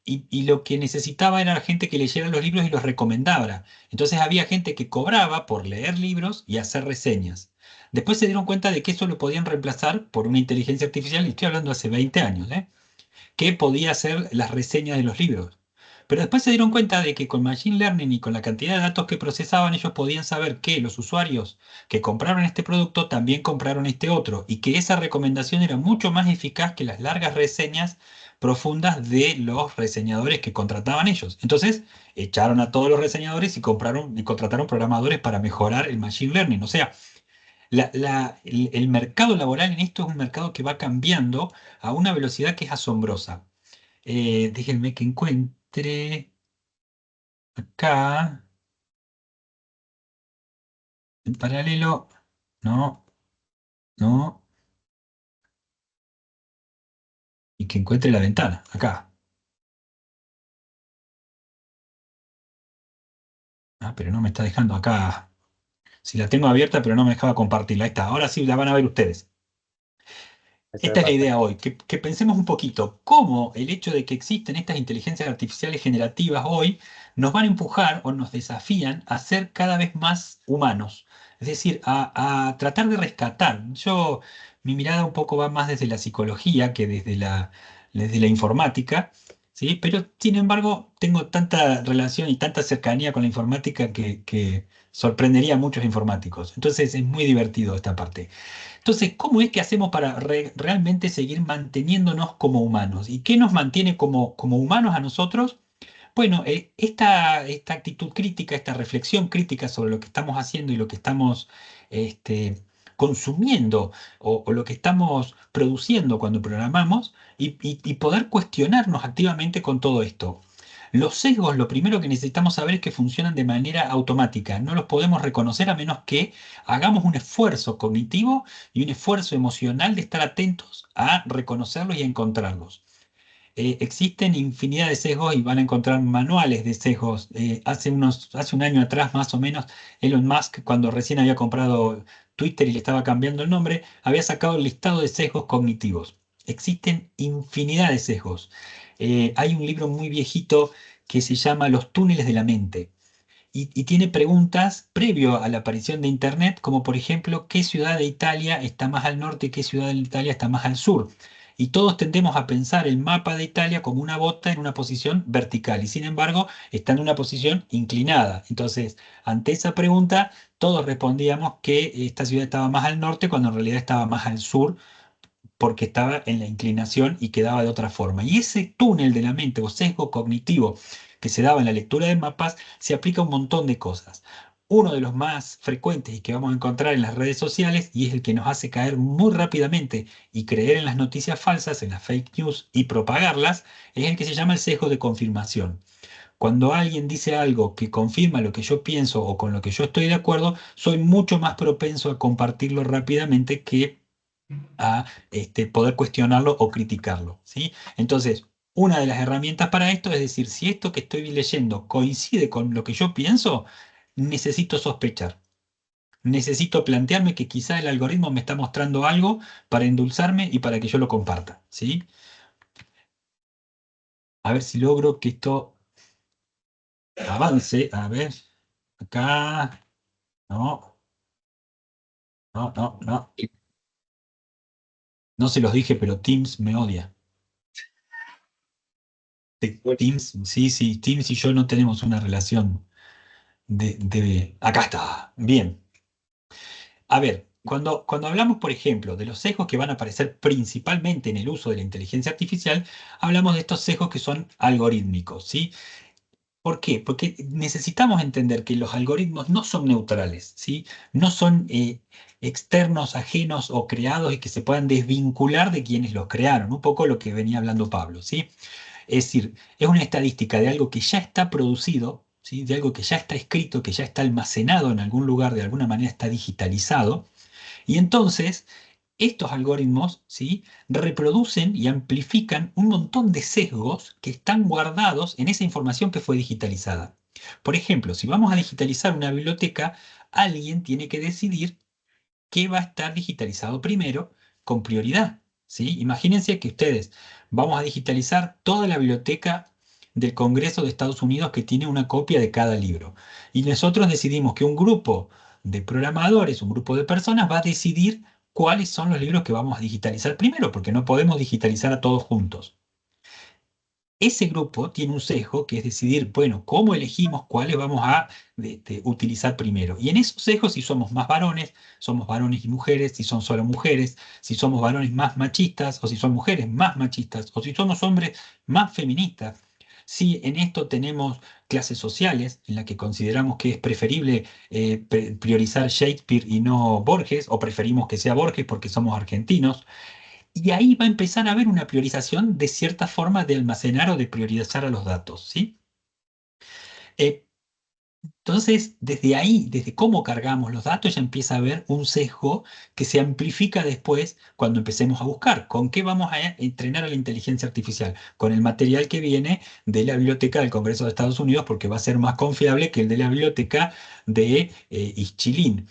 y lo que necesitaba era gente que leyera los libros y los recomendara. Entonces había gente que cobraba por leer libros y hacer reseñas. Después se dieron cuenta de que eso lo podían reemplazar por una inteligencia artificial, y estoy hablando hace 20 años, que podía hacer las reseñas de los libros. Pero después se dieron cuenta de que con Machine Learning y con la cantidad de datos que procesaban, ellos podían saber que los usuarios que compraron este producto también compraron este otro, y que esa recomendación era mucho más eficaz que las largas reseñas profundas de los reseñadores que contrataban ellos. Entonces, echaron a todos los reseñadores y contrataron programadores para mejorar el Machine Learning. O sea, el mercado laboral en esto es un mercado que va cambiando a una velocidad que es asombrosa. Déjenme que encuentre. acá, en paralelo, no, no, y que encuentre la ventana, acá. Ah, pero no me está dejando acá. Si la tengo abierta, pero no me dejaba compartirla. Ahí está, ahora sí la van a ver ustedes. Eso Esta me es la pasa. idea hoy, que pensemos un poquito cómo el hecho de que existen estas inteligencias artificiales generativas hoy nos van a empujar o nos desafían a ser cada vez más humanos. Es decir, a tratar de rescatar. Mi mirada un poco va más desde la psicología que desde la informática, ¿sí? Pero sin embargo tengo tanta relación y tanta cercanía con la informática que sorprendería a muchos informáticos. Entonces es muy divertido esta parte. Entonces, ¿cómo es que hacemos para realmente seguir manteniéndonos como humanos? ¿Y qué nos mantiene como humanos a nosotros? Bueno, esta actitud crítica, esta reflexión crítica sobre lo que estamos haciendo y lo que estamos este, consumiendo o lo que estamos produciendo cuando programamos y poder cuestionarnos activamente con todo esto. Los sesgos, lo primero que necesitamos saber es que funcionan de manera automática. No los podemos reconocer a menos que hagamos un esfuerzo cognitivo y un esfuerzo emocional de estar atentos a reconocerlos y a encontrarlos. Existen infinidad de sesgos y van a encontrar manuales de sesgos. Hace un año atrás, más o menos, Elon Musk, cuando recién había comprado Twitter y le estaba cambiando el nombre, había sacado el listado de sesgos cognitivos. Existen infinidad de sesgos. Hay un libro muy viejito que se llama Los túneles de la mente. Y tiene preguntas previo a la aparición de Internet, como por ejemplo, ¿qué ciudad de Italia está más al norte y qué ciudad de Italia está más al sur? Y todos tendemos a pensar el mapa de Italia como una bota en una posición vertical y sin embargo está en una posición inclinada. Entonces, ante esa pregunta, todos respondíamos que esta ciudad estaba más al norte cuando en realidad estaba más al sur porque estaba en la inclinación y quedaba de otra forma. Y ese túnel de la mente o sesgo cognitivo que se daba en la lectura de mapas se aplica a un montón de cosas. Uno de los más frecuentes y que vamos a encontrar en las redes sociales y es el que nos hace caer muy rápidamente y creer en las noticias falsas, en las fake news y propagarlas, es el que se llama el sesgo de confirmación. Cuando alguien dice algo que confirma lo que yo pienso o con lo que yo estoy de acuerdo, soy mucho más propenso a compartirlo rápidamente que a poder cuestionarlo o criticarlo, ¿sí? Entonces, una de las herramientas para esto es decir, si esto que estoy leyendo coincide con lo que yo pienso, necesito sospechar. Necesito plantearme que quizá el algoritmo me está mostrando algo para endulzarme y para que yo lo comparta, ¿sí? A ver si logro que esto avance. A ver, acá. No, no, no, no. No se los dije, pero Teams me odia. Teams, sí, sí, Teams y yo no tenemos una relación acá está, bien. A ver, cuando hablamos, por ejemplo, de los sesgos que van a aparecer principalmente en el uso de la inteligencia artificial, hablamos de estos sesgos que son algorítmicos, ¿sí? ¿Por qué? Porque necesitamos entender que los algoritmos no son neutrales, ¿sí? No son externos, ajenos o creados y que se puedan desvincular de quienes los crearon, un poco lo que venía hablando Pablo, ¿sí? Es decir, es una estadística de algo que ya está producido, ¿sí? De algo que ya está escrito, que ya está almacenado en algún lugar, de alguna manera está digitalizado. Y entonces, estos algoritmos, ¿sí? Reproducen y amplifican un montón de sesgos que están guardados en esa información que fue digitalizada. Por ejemplo, si vamos a digitalizar una biblioteca, alguien tiene que decidir qué va a estar digitalizado primero con prioridad, ¿sí? Imagínense que ustedes vamos a digitalizar toda la biblioteca del Congreso de Estados Unidos que tiene una copia de cada libro. Y nosotros decidimos que un grupo de programadores, un grupo de personas va a decidir cuáles son los libros que vamos a digitalizar primero, porque no podemos digitalizar a todos juntos. Ese grupo tiene un sesgo que es decidir, bueno, cómo elegimos cuáles vamos a utilizar primero. Y en esos sesgos, si somos somos varones y mujeres, si son solo mujeres, si somos varones más machistas, o si son mujeres más machistas, o si somos hombres más feministas. Si en esto tenemos clases sociales en las que consideramos que es preferible priorizar Shakespeare y no Borges, o preferimos que sea Borges porque somos argentinos. Y ahí va a empezar a haber una priorización de cierta forma de almacenar o de priorizar a los datos, ¿sí? Entonces, desde ahí, desde cómo cargamos los datos, ya empieza a haber un sesgo que se amplifica después cuando empecemos a buscar. ¿Con qué vamos a entrenar a la inteligencia artificial? Con el material que viene de la biblioteca del Congreso de Estados Unidos, porque va a ser más confiable que el de la biblioteca de Ischilín,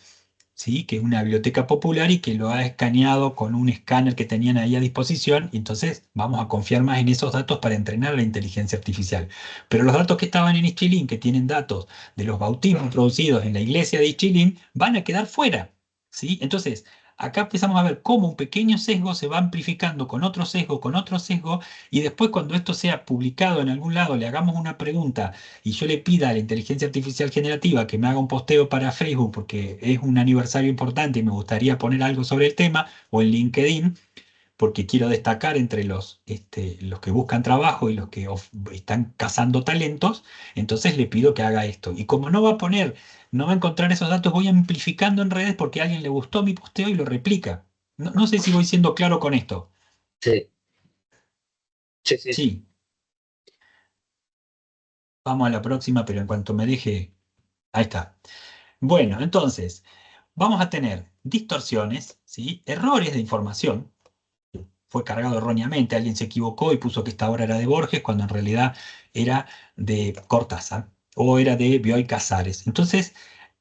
¿sí? Que es una biblioteca popular y que lo ha escaneado con un escáner que tenían ahí a disposición. Y entonces vamos a confiar más en esos datos para entrenar a la inteligencia artificial. Pero los datos que estaban en Ischilín, que tienen datos de los bautismos producidos en la iglesia de Ischilín, van a quedar fuera, ¿sí? Entonces, acá empezamos a ver cómo un pequeño sesgo se va amplificando con otro sesgo, y después cuando esto sea publicado en algún lado, le hagamos una pregunta y yo le pida a la inteligencia artificial generativa que me haga un posteo para Facebook porque es un aniversario importante y me gustaría poner algo sobre el tema, o en LinkedIn, porque quiero destacar entre los que buscan trabajo y los que están cazando talentos, entonces le pido que haga esto. Y como no va a poner, no va a encontrar esos datos, voy amplificando en redes porque a alguien le gustó mi posteo y lo replica. No sé si voy siendo claro con esto. Sí. Sí, sí. Sí. Vamos a la próxima, pero en cuanto me deje... Ahí está. Bueno, entonces, vamos a tener distorsiones, ¿sí? Errores de información. Fue cargado erróneamente, alguien se equivocó y puso que esta obra era de Borges cuando en realidad era de Cortázar o era de Bioy Casares. Entonces,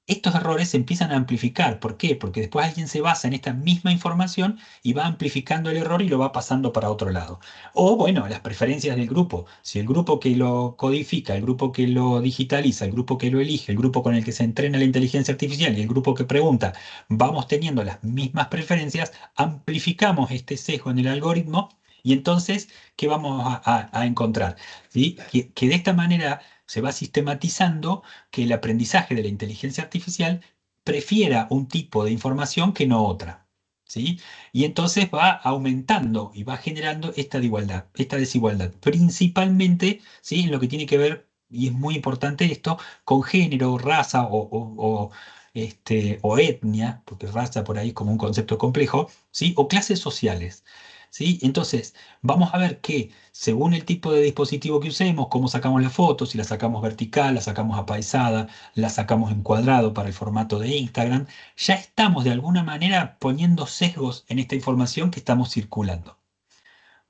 estos errores se empiezan a amplificar. ¿Por qué? Porque después alguien se basa en esta misma información y va amplificando el error y lo va pasando para otro lado. O, bueno, las preferencias del grupo. Si el grupo que lo codifica, el grupo que lo digitaliza, el grupo que lo elige, el grupo con el que se entrena la inteligencia artificial y el grupo que pregunta, vamos teniendo las mismas preferencias, amplificamos este sesgo en el algoritmo y entonces, ¿qué vamos a encontrar? ¿Sí? Que de esta manera se va sistematizando que el aprendizaje de la inteligencia artificial prefiera un tipo de información que no otra, ¿sí? Y entonces va aumentando y va generando esta desigualdad, principalmente, ¿sí? En lo que tiene que ver, y es muy importante esto, con género, raza o etnia, porque raza por ahí es como un concepto complejo, ¿sí? O clases sociales, ¿sí? Entonces, vamos a ver que según el tipo de dispositivo que usemos, cómo sacamos la foto, si la sacamos vertical, la sacamos apaisada, la sacamos en cuadrado para el formato de Instagram, ya estamos de alguna manera poniendo sesgos en esta información que estamos circulando.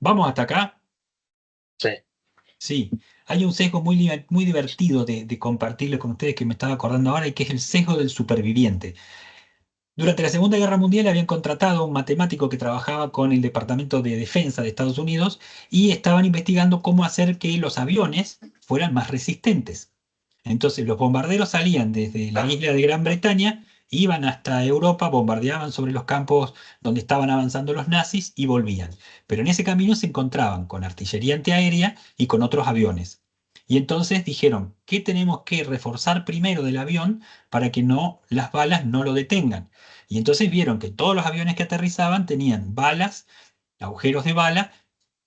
¿Vamos hasta acá? Sí. Sí. Hay un sesgo muy divertido de compartirlo con ustedes que me estaba acordando ahora y que es el sesgo del superviviente. Durante la Segunda Guerra Mundial habían contratado a un matemático que trabajaba con el Departamento de Defensa de Estados Unidos y estaban investigando cómo hacer que los aviones fueran más resistentes. Entonces los bombarderos salían desde la isla de Gran Bretaña, iban hasta Europa, bombardeaban sobre los campos donde estaban avanzando los nazis y volvían. Pero en ese camino se encontraban con artillería antiaérea y con otros aviones. Y entonces dijeron, ¿qué tenemos que reforzar primero del avión para que las balas no lo detengan? Y entonces vieron que todos los aviones que aterrizaban tenían balas, agujeros de bala,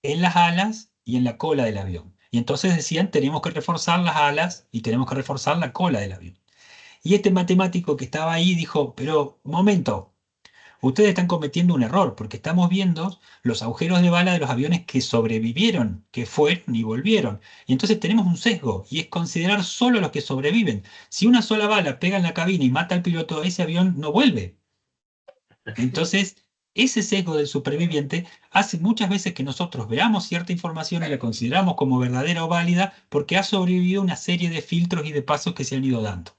en las alas y en la cola del avión. Y entonces decían, tenemos que reforzar las alas y tenemos que reforzar la cola del avión. Y este matemático que estaba ahí dijo, pero momento, ustedes están cometiendo un error porque estamos viendo los agujeros de bala de los aviones que sobrevivieron, que fueron y volvieron. Y entonces tenemos un sesgo y es considerar solo los que sobreviven. Si una sola bala pega en la cabina y mata al piloto, ese avión no vuelve. Entonces, ese sesgo del superviviente hace muchas veces que nosotros veamos cierta información y la consideramos como verdadera o válida porque ha sobrevivido una serie de filtros y de pasos que se han ido dando,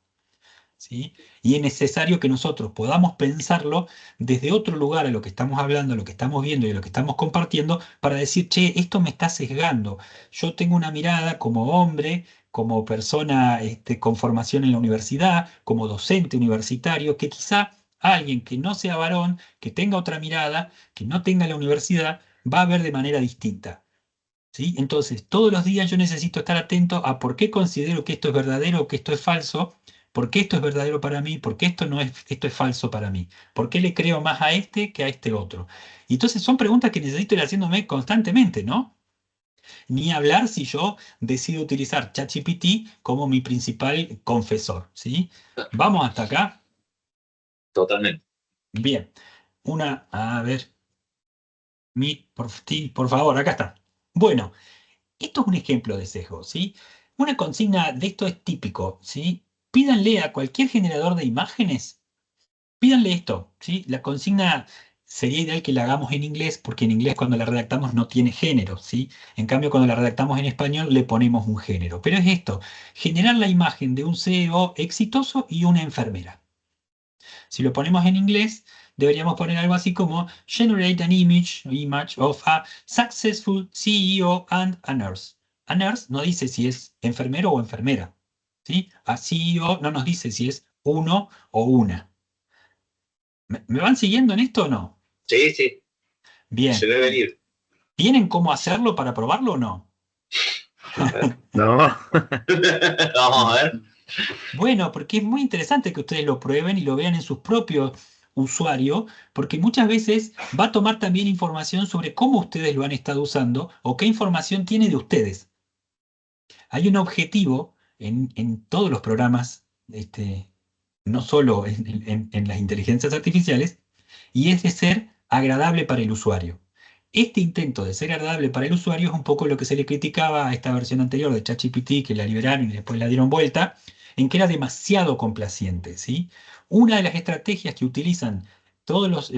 ¿sí? Y es necesario que nosotros podamos pensarlo desde otro lugar a lo que estamos hablando, a lo que estamos viendo y a lo que estamos compartiendo para decir, che, esto me está sesgando. Yo tengo una mirada como hombre, como persona con formación en la universidad, como docente universitario, que quizá alguien que no sea varón, que tenga otra mirada, que no tenga la universidad, va a ver de manera distinta. ¿Sí? Entonces, todos los días yo necesito estar atento a por qué considero que esto es verdadero o que esto es falso, por qué esto es verdadero para mí, por qué esto es falso para mí, por qué le creo más a este que a este otro. Y entonces son preguntas que necesito ir haciéndome constantemente, ¿no? Ni hablar si yo decido utilizar ChatGPT como mi principal confesor, ¿sí? ¿Vamos hasta acá? Totalmente. Bien. A ver, por favor, acá está. Bueno. Esto es un ejemplo de sesgo, ¿sí? Una consigna de esto es típico, ¿sí? pídanle a cualquier generador de imágenes, pídanle esto, ¿sí? La consigna sería ideal que la hagamos en inglés, porque en inglés cuando la redactamos no tiene género, ¿sí? En cambio, cuando la redactamos en español le ponemos un género. Pero es esto, generar la imagen de un CEO exitoso y una enfermera. Si lo ponemos en inglés, deberíamos poner algo así como generate an image of a successful CEO and a nurse. A nurse no dice si es enfermero o enfermera, ¿sí? A CEO no nos dice si es uno o una. ¿Me van siguiendo en esto o no? Sí, sí, Bien. se ve venir. ¿Tienen cómo hacerlo para probarlo o no? No. Vamos a ver. Bueno, porque es muy interesante que ustedes lo prueben y lo vean en sus propios usuarios, porque muchas veces va a tomar también información sobre cómo ustedes lo han estado usando o qué información tiene de ustedes. Hay un objetivo en todos los programas, no solo en las inteligencias artificiales, y es de ser agradable para el usuario. Este intento de ser agradable para el usuario es un poco lo que se le criticaba a esta versión anterior de ChatGPT, que la liberaron y después la dieron vuelta, en que era demasiado complaciente, ¿sí? Una de las estrategias que utilizan todos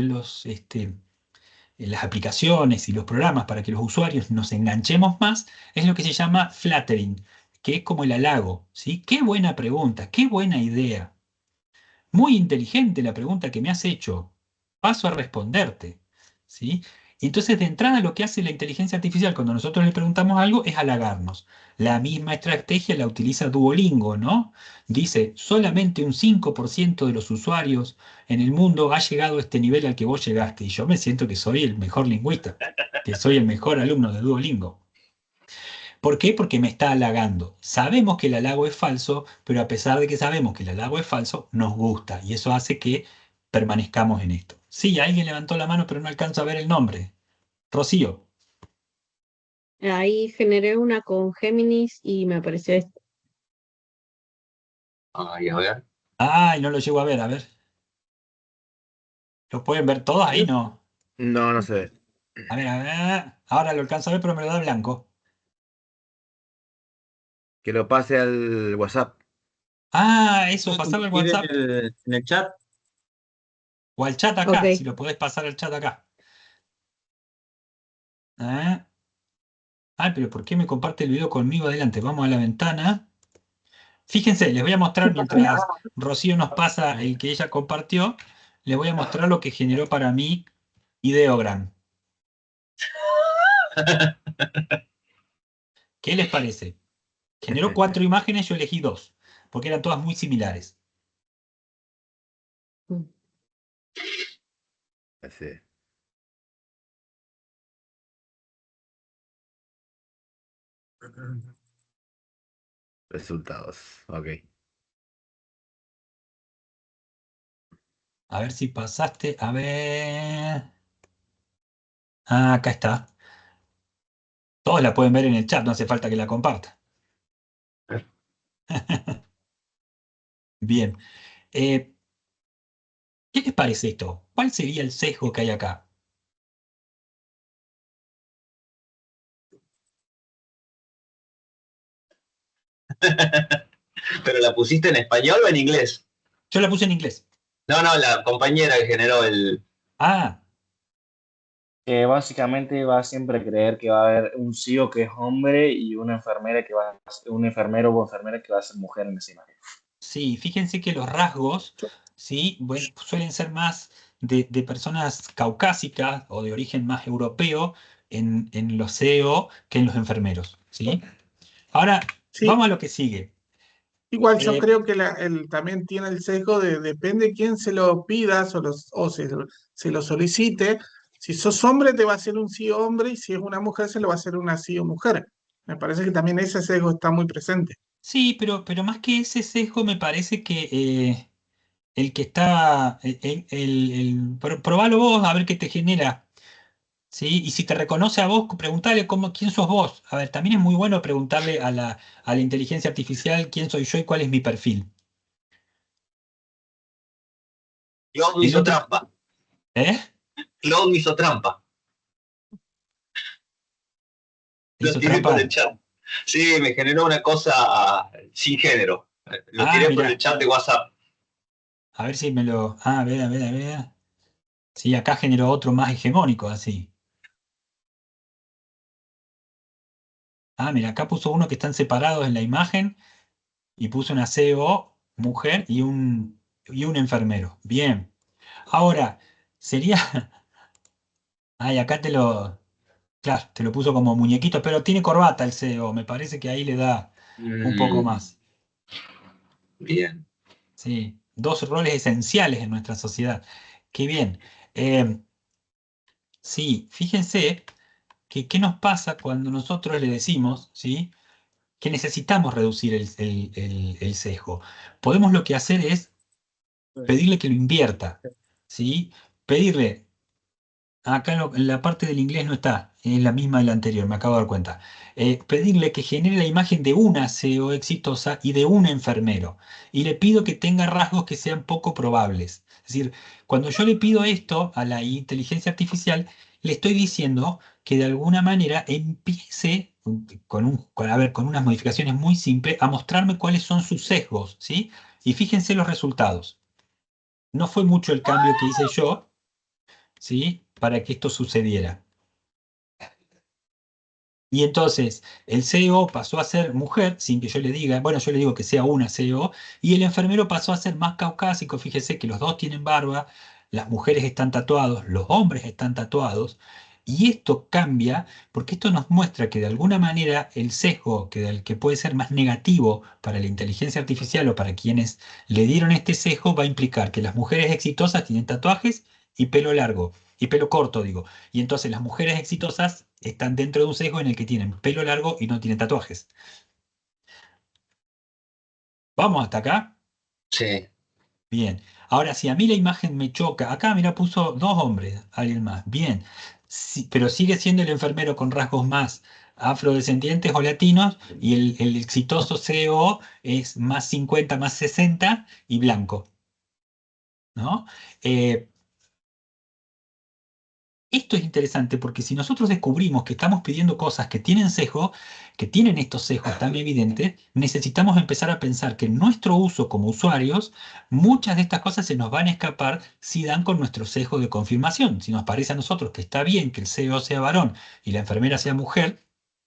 las aplicaciones y los programas para que los usuarios nos enganchemos más es lo que se llama flattering, que es como el halago, ¿sí? Qué buena pregunta, qué buena idea. Muy inteligente la pregunta que me has hecho. Paso a responderte, ¿sí? Y entonces, de entrada, lo que hace la inteligencia artificial cuando nosotros le preguntamos algo es halagarnos. La misma estrategia la utiliza Duolingo, ¿no? Dice, solamente un 5% de los usuarios en el mundo ha llegado a este nivel al que vos llegaste. Y yo me siento que soy el mejor lingüista, que soy el mejor alumno de Duolingo. ¿Por qué? Porque me está halagando. Sabemos que el halago es falso, pero a pesar de que sabemos que el halago es falso, nos gusta. Y eso hace que permanezcamos en esto. Sí, alguien levantó la mano, pero no alcanzo a ver el nombre. Rocío. Ahí generé una con Géminis y me apareció esto. Ay, a ver. Ay, no lo llego a ver, a ver. ¿Lo pueden ver todos ahí? No. No, no sé. A ver, a ver. Ahora lo alcanzo a ver, pero me lo da blanco. Que lo pase al WhatsApp. Ah, eso, pasarlo al ¿Tiene WhatsApp en el chat? o al chat acá, Ok. si lo podés pasar al chat acá. ¿Eh? Ay, pero ¿por qué me comparte el video conmigo adelante? Vamos a la ventana. Fíjense, les voy a mostrar mientras Rocío nos pasa el que ella compartió, les voy a mostrar lo que generó para mí Ideogram. ¿Qué les parece? Generó 4 imágenes, yo elegí 2, porque eran todas muy similares. Así. Resultados. Ok. A ver si pasaste, a ver... Ah, acá está. Todos la pueden ver en el chat, no hace falta que la comparta. Bien. ¿Qué les parece esto? ¿Cuál sería el sesgo que hay acá? ¿Pero la pusiste en español o en inglés? Yo la puse en inglés. No, la compañera que generó el... Ah, Que básicamente va a siempre creer que va a haber un CEO que es hombre y una enfermera que va a ser, un enfermero o enfermera que va a ser mujer en esa imagen. sí, fíjense que los rasgos, ¿sí? Bueno, suelen ser más de personas caucásicas o de origen más europeo en los CEO que en los enfermeros, ¿sí? Ahora, Sí, vamos a lo que sigue. igual yo Eh, creo que también tiene el sesgo de depende quién se lo pidas o se lo solicite. Si sos hombre, te va a hacer un sí hombre, y si es una mujer, se lo va a hacer una sí o mujer. Me parece que también ese sesgo está muy presente. sí, pero más que ese sesgo, me parece que el que está, probalo vos a ver qué te genera. ¿Sí? Y si te reconoce a vos, preguntale quién sos vos. A ver, también es muy bueno preguntarle a la inteligencia artificial quién soy yo y cuál es mi perfil. Claude me En hizo otro- trampa. ¿Eh? Claude me hizo trampa. Lo ¿Hizo tiré por el trampa? chat. Sí, me generó una cosa sin género. Lo tiré por mirá. el chat de WhatsApp. A ver si me lo... a ver. Sí, acá generó otro más hegemónico, así. Mira, acá puso uno que están separados en la imagen y puso una CEO, mujer, y un enfermero. Bien. Ahora, sería... Ay, acá te lo... Claro, te lo puso como muñequito, pero tiene corbata el CEO. Me parece que ahí le da un poco más. Bien. Sí, dos roles esenciales en nuestra sociedad. Qué bien. Sí, fíjense que qué nos pasa cuando nosotros le decimos, ¿sí?, que necesitamos reducir el sesgo. Podemos lo que hacer es pedirle que lo invierta, ¿sí? Pedirle, acá en la parte del inglés no está, es la misma de la anterior, me acabo de dar cuenta. Pedirle que genere la imagen de una CEO exitosa y de un enfermero. Y le pido que tenga rasgos que sean poco probables. Es decir, cuando yo le pido esto a la inteligencia artificial, le estoy diciendo que de alguna manera empiece con unas modificaciones muy simples a mostrarme cuáles son sus sesgos, ¿sí? Y fíjense los resultados. No fue mucho el cambio que hice yo, ¿sí?, para que esto sucediera. Y entonces el CEO pasó a ser mujer, sin que yo le diga, bueno, yo le digo que sea una CEO, y el enfermero pasó a ser más caucásico. Fíjese que los dos tienen barba, las mujeres están tatuados, los hombres están tatuados, y esto cambia porque esto nos muestra que de alguna manera el sesgo que puede ser más negativo para la inteligencia artificial o para quienes le dieron este sesgo va a implicar que las mujeres exitosas tienen tatuajes y pelo largo, y pelo corto, digo. Y entonces las mujeres exitosas están dentro de un sesgo en el que tienen pelo largo y no tienen tatuajes. ¿Vamos hasta acá? Sí. Bien. Ahora, si a mí la imagen me choca, acá mira, puso dos hombres, alguien más. Bien. Sí, pero sigue siendo el enfermero con rasgos más afrodescendientes o latinos y el exitoso CEO es más 50, más 60 y blanco, ¿no? Esto es interesante porque si nosotros descubrimos que estamos pidiendo cosas que tienen sesgo, que tienen estos sesgos tan evidentes, necesitamos empezar a pensar que en nuestro uso como usuarios, muchas de estas cosas se nos van a escapar si dan con nuestro sesgo de confirmación. Si nos parece a nosotros que está bien que el CEO sea varón y la enfermera sea mujer,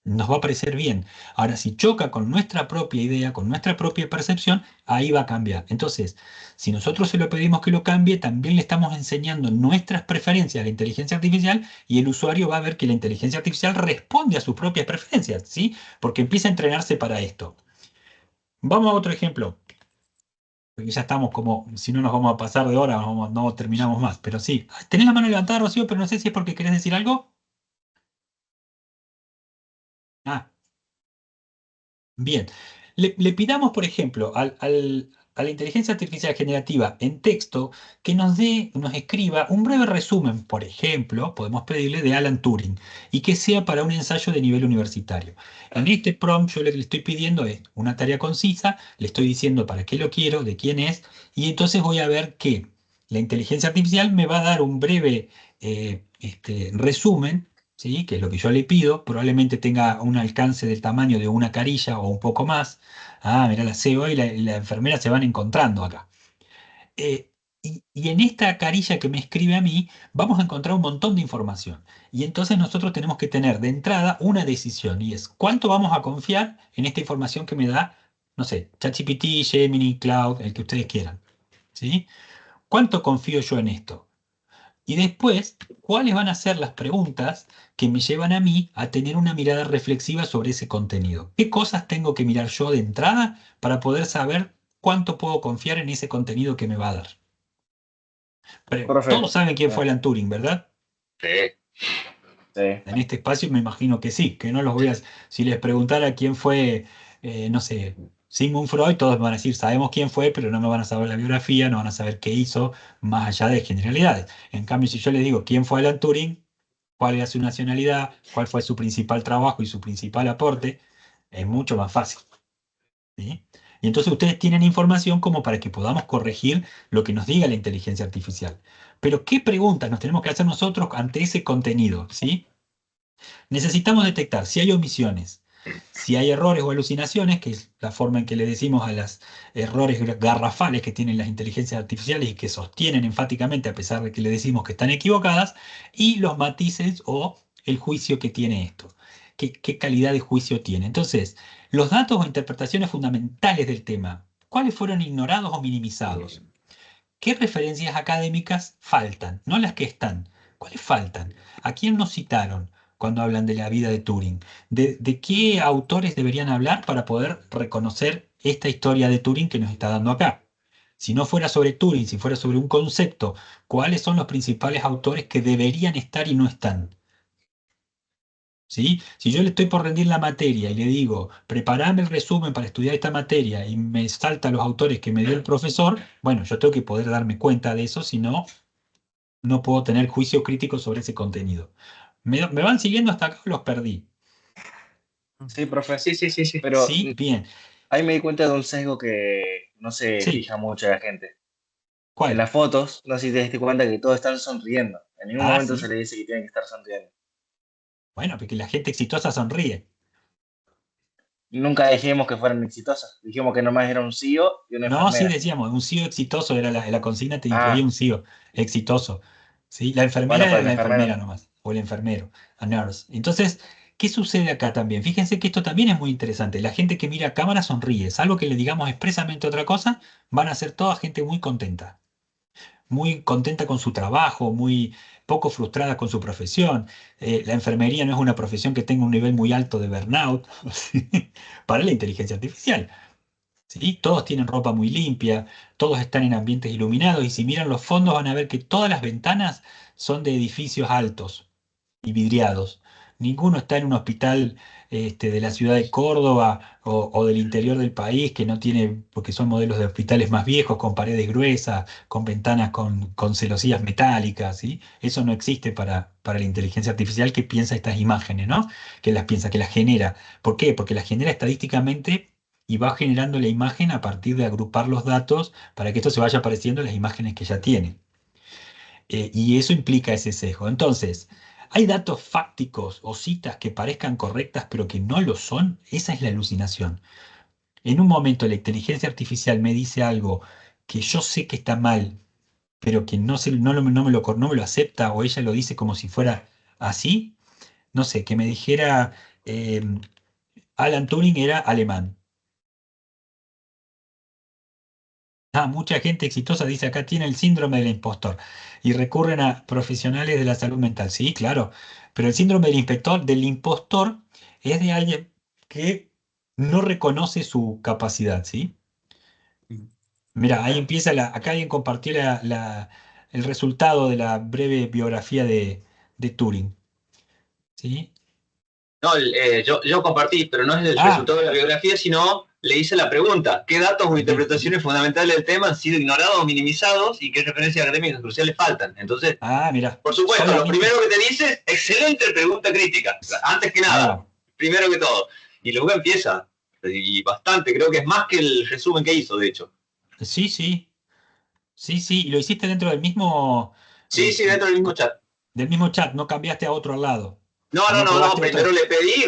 nos va a parecer bien. Ahora, si choca con nuestra propia idea, con nuestra propia percepción, ahí va a cambiar. Entonces, si nosotros se lo pedimos que lo cambie, también le estamos enseñando nuestras preferencias a la inteligencia artificial y el usuario va a ver que la inteligencia artificial responde a sus propias preferencias, ¿sí? Porque empieza a entrenarse para esto. Vamos a otro ejemplo. Porque ya estamos como, si no nos vamos a pasar de hora, no terminamos más. Pero sí, tenés la mano levantada, Rocío, pero no sé si es porque querés decir algo. Ah, bien. Le pidamos, por ejemplo, a la inteligencia artificial generativa en texto que nos escriba un breve resumen, por ejemplo, podemos pedirle de Alan Turing, y que sea para un ensayo de nivel universitario. En este prompt yo lo que le estoy pidiendo es una tarea concisa, le estoy diciendo para qué lo quiero, de quién es, y entonces voy a ver que la inteligencia artificial me va a dar un breve resumen, ¿sí?, que es lo que yo le pido. Probablemente tenga un alcance del tamaño de una carilla o un poco más. Mira, la CEO y la enfermera se van encontrando acá. Y en esta carilla que me escribe a mí, vamos a encontrar un montón de información. Y entonces nosotros tenemos que tener de entrada una decisión, y es cuánto vamos a confiar en esta información que me da, no sé, ChatGPT, Gemini, Cloud, el que ustedes quieran. ¿Sí? ¿Cuánto confío yo en esto? Y después, ¿cuáles van a ser las preguntas que me llevan a mí a tener una mirada reflexiva sobre ese contenido? ¿Qué cosas tengo que mirar yo de entrada para poder saber cuánto puedo confiar en ese contenido que me va a dar? Pero Profe, todos saben quién fue Alan Turing, ¿verdad? Sí. sí. En este espacio me imagino que sí, que no los voy a... Si les preguntara quién fue, no sé, Sigmund Freud, todos me van a decir, sabemos quién fue, pero no me van a saber la biografía, no van a saber qué hizo, más allá de generalidades. En cambio, si yo les digo quién fue Alan Turing, cuál era su nacionalidad, cuál fue su principal trabajo y su principal aporte, es mucho más fácil. ¿Sí? Y entonces ustedes tienen información como para que podamos corregir lo que nos diga la inteligencia artificial. Pero ¿qué preguntas nos tenemos que hacer nosotros ante ese contenido? ¿Sí? Necesitamos detectar si hay omisiones, Si hay errores o alucinaciones, que es la forma en que le decimos a los errores garrafales que tienen las inteligencias artificiales y que sostienen enfáticamente a pesar de que le decimos que están equivocadas, y los matices o el juicio que tiene esto. ¿Qué calidad de juicio tiene? Entonces, los datos o interpretaciones fundamentales del tema, ¿cuáles fueron ignorados o minimizados? ¿Qué referencias académicas faltan? No las que están. ¿Cuáles faltan? ¿A quién nos citaron cuando hablan de la vida de Turing? ¿De qué autores deberían hablar para poder reconocer esta historia de Turing que nos está dando acá? Si no fuera sobre Turing, si fuera sobre un concepto, ¿cuáles son los principales autores que deberían estar y no están? ¿Sí? Si yo le estoy por rendir la materia y le digo, preparame el resumen para estudiar esta materia y me salta los autores que me dio el profesor, bueno, yo tengo que poder darme cuenta de eso, si no, no puedo tener juicio crítico sobre ese contenido. ¿Me van siguiendo hasta acá o los perdí? Sí, profe. Sí. Pero Sí, bien. ahí me di cuenta de un sesgo que no se Sí. fija mucho la gente. En ¿Cuál? las fotos, no sé si te diste cuenta que todos están sonriendo. En ningún momento Sí. se le dice que tienen que estar sonriendo. Bueno, porque la gente exitosa sonríe. Nunca dijimos que fueran exitosas. Dijimos que nomás era un CEO y una No, sí enfermera. decíamos, un CEO exitoso era la consigna, te incluía un CEO exitoso. ¿Sí? La enfermera Bueno, era pues la la enfermera. enfermera nomás, o el enfermero, a nurse. Entonces, ¿qué sucede acá también? Fíjense que esto también es muy interesante. La gente que mira a cámara sonríe, salvo que le digamos expresamente otra cosa, van a ser toda gente muy contenta con su trabajo, muy poco frustrada con su profesión. La enfermería no es una profesión que tenga un nivel muy alto de burnout para la inteligencia artificial. ¿Sí? Todos tienen ropa muy limpia, todos están en ambientes iluminados y si miran los fondos van a ver que todas las ventanas son de edificios altos y vidriados. Ninguno está en un hospital de la ciudad de Córdoba o del interior del país que no tiene, porque son modelos de hospitales más viejos, con paredes gruesas, con ventanas con celosías metálicas, ¿sí? Eso no existe para la inteligencia artificial que piensa estas imágenes, ¿no? Que las piensa, que las genera. ¿Por qué? Porque las genera estadísticamente y va generando la imagen a partir de agrupar los datos para que esto se vaya apareciendo en las imágenes que ya tiene. Y eso implica ese sesgo. Entonces, ¿hay datos fácticos o citas que parezcan correctas pero que no lo son? Esa es la alucinación. En un momento la inteligencia artificial me dice algo que yo sé que está mal, pero que no me lo acepta o ella lo dice como si fuera así. No sé, que me dijera Alan Turing era alemán. Mucha gente exitosa dice acá tiene el síndrome del impostor y recurren a profesionales de la salud mental. Sí, claro, pero el síndrome del impostor es de alguien que no reconoce su capacidad, ¿sí? Mira, ahí empieza acá alguien compartió el resultado de la breve biografía de Turing, ¿sí? No, yo compartí, pero no es el resultado de la biografía, sino le hice la pregunta: ¿qué datos o interpretaciones fundamentales del tema han sido ignorados o minimizados y qué referencias académicas cruciales faltan? Entonces, mira, por supuesto, lo primero que te dice es excelente pregunta crítica, antes que nada, primero que todo. Y luego empieza, y bastante, creo que es más que el resumen que hizo, de hecho. Sí, y lo hiciste dentro del mismo... Sí, dentro del mismo chat. Del mismo chat, no cambiaste a otro lado. No, primero le pedí,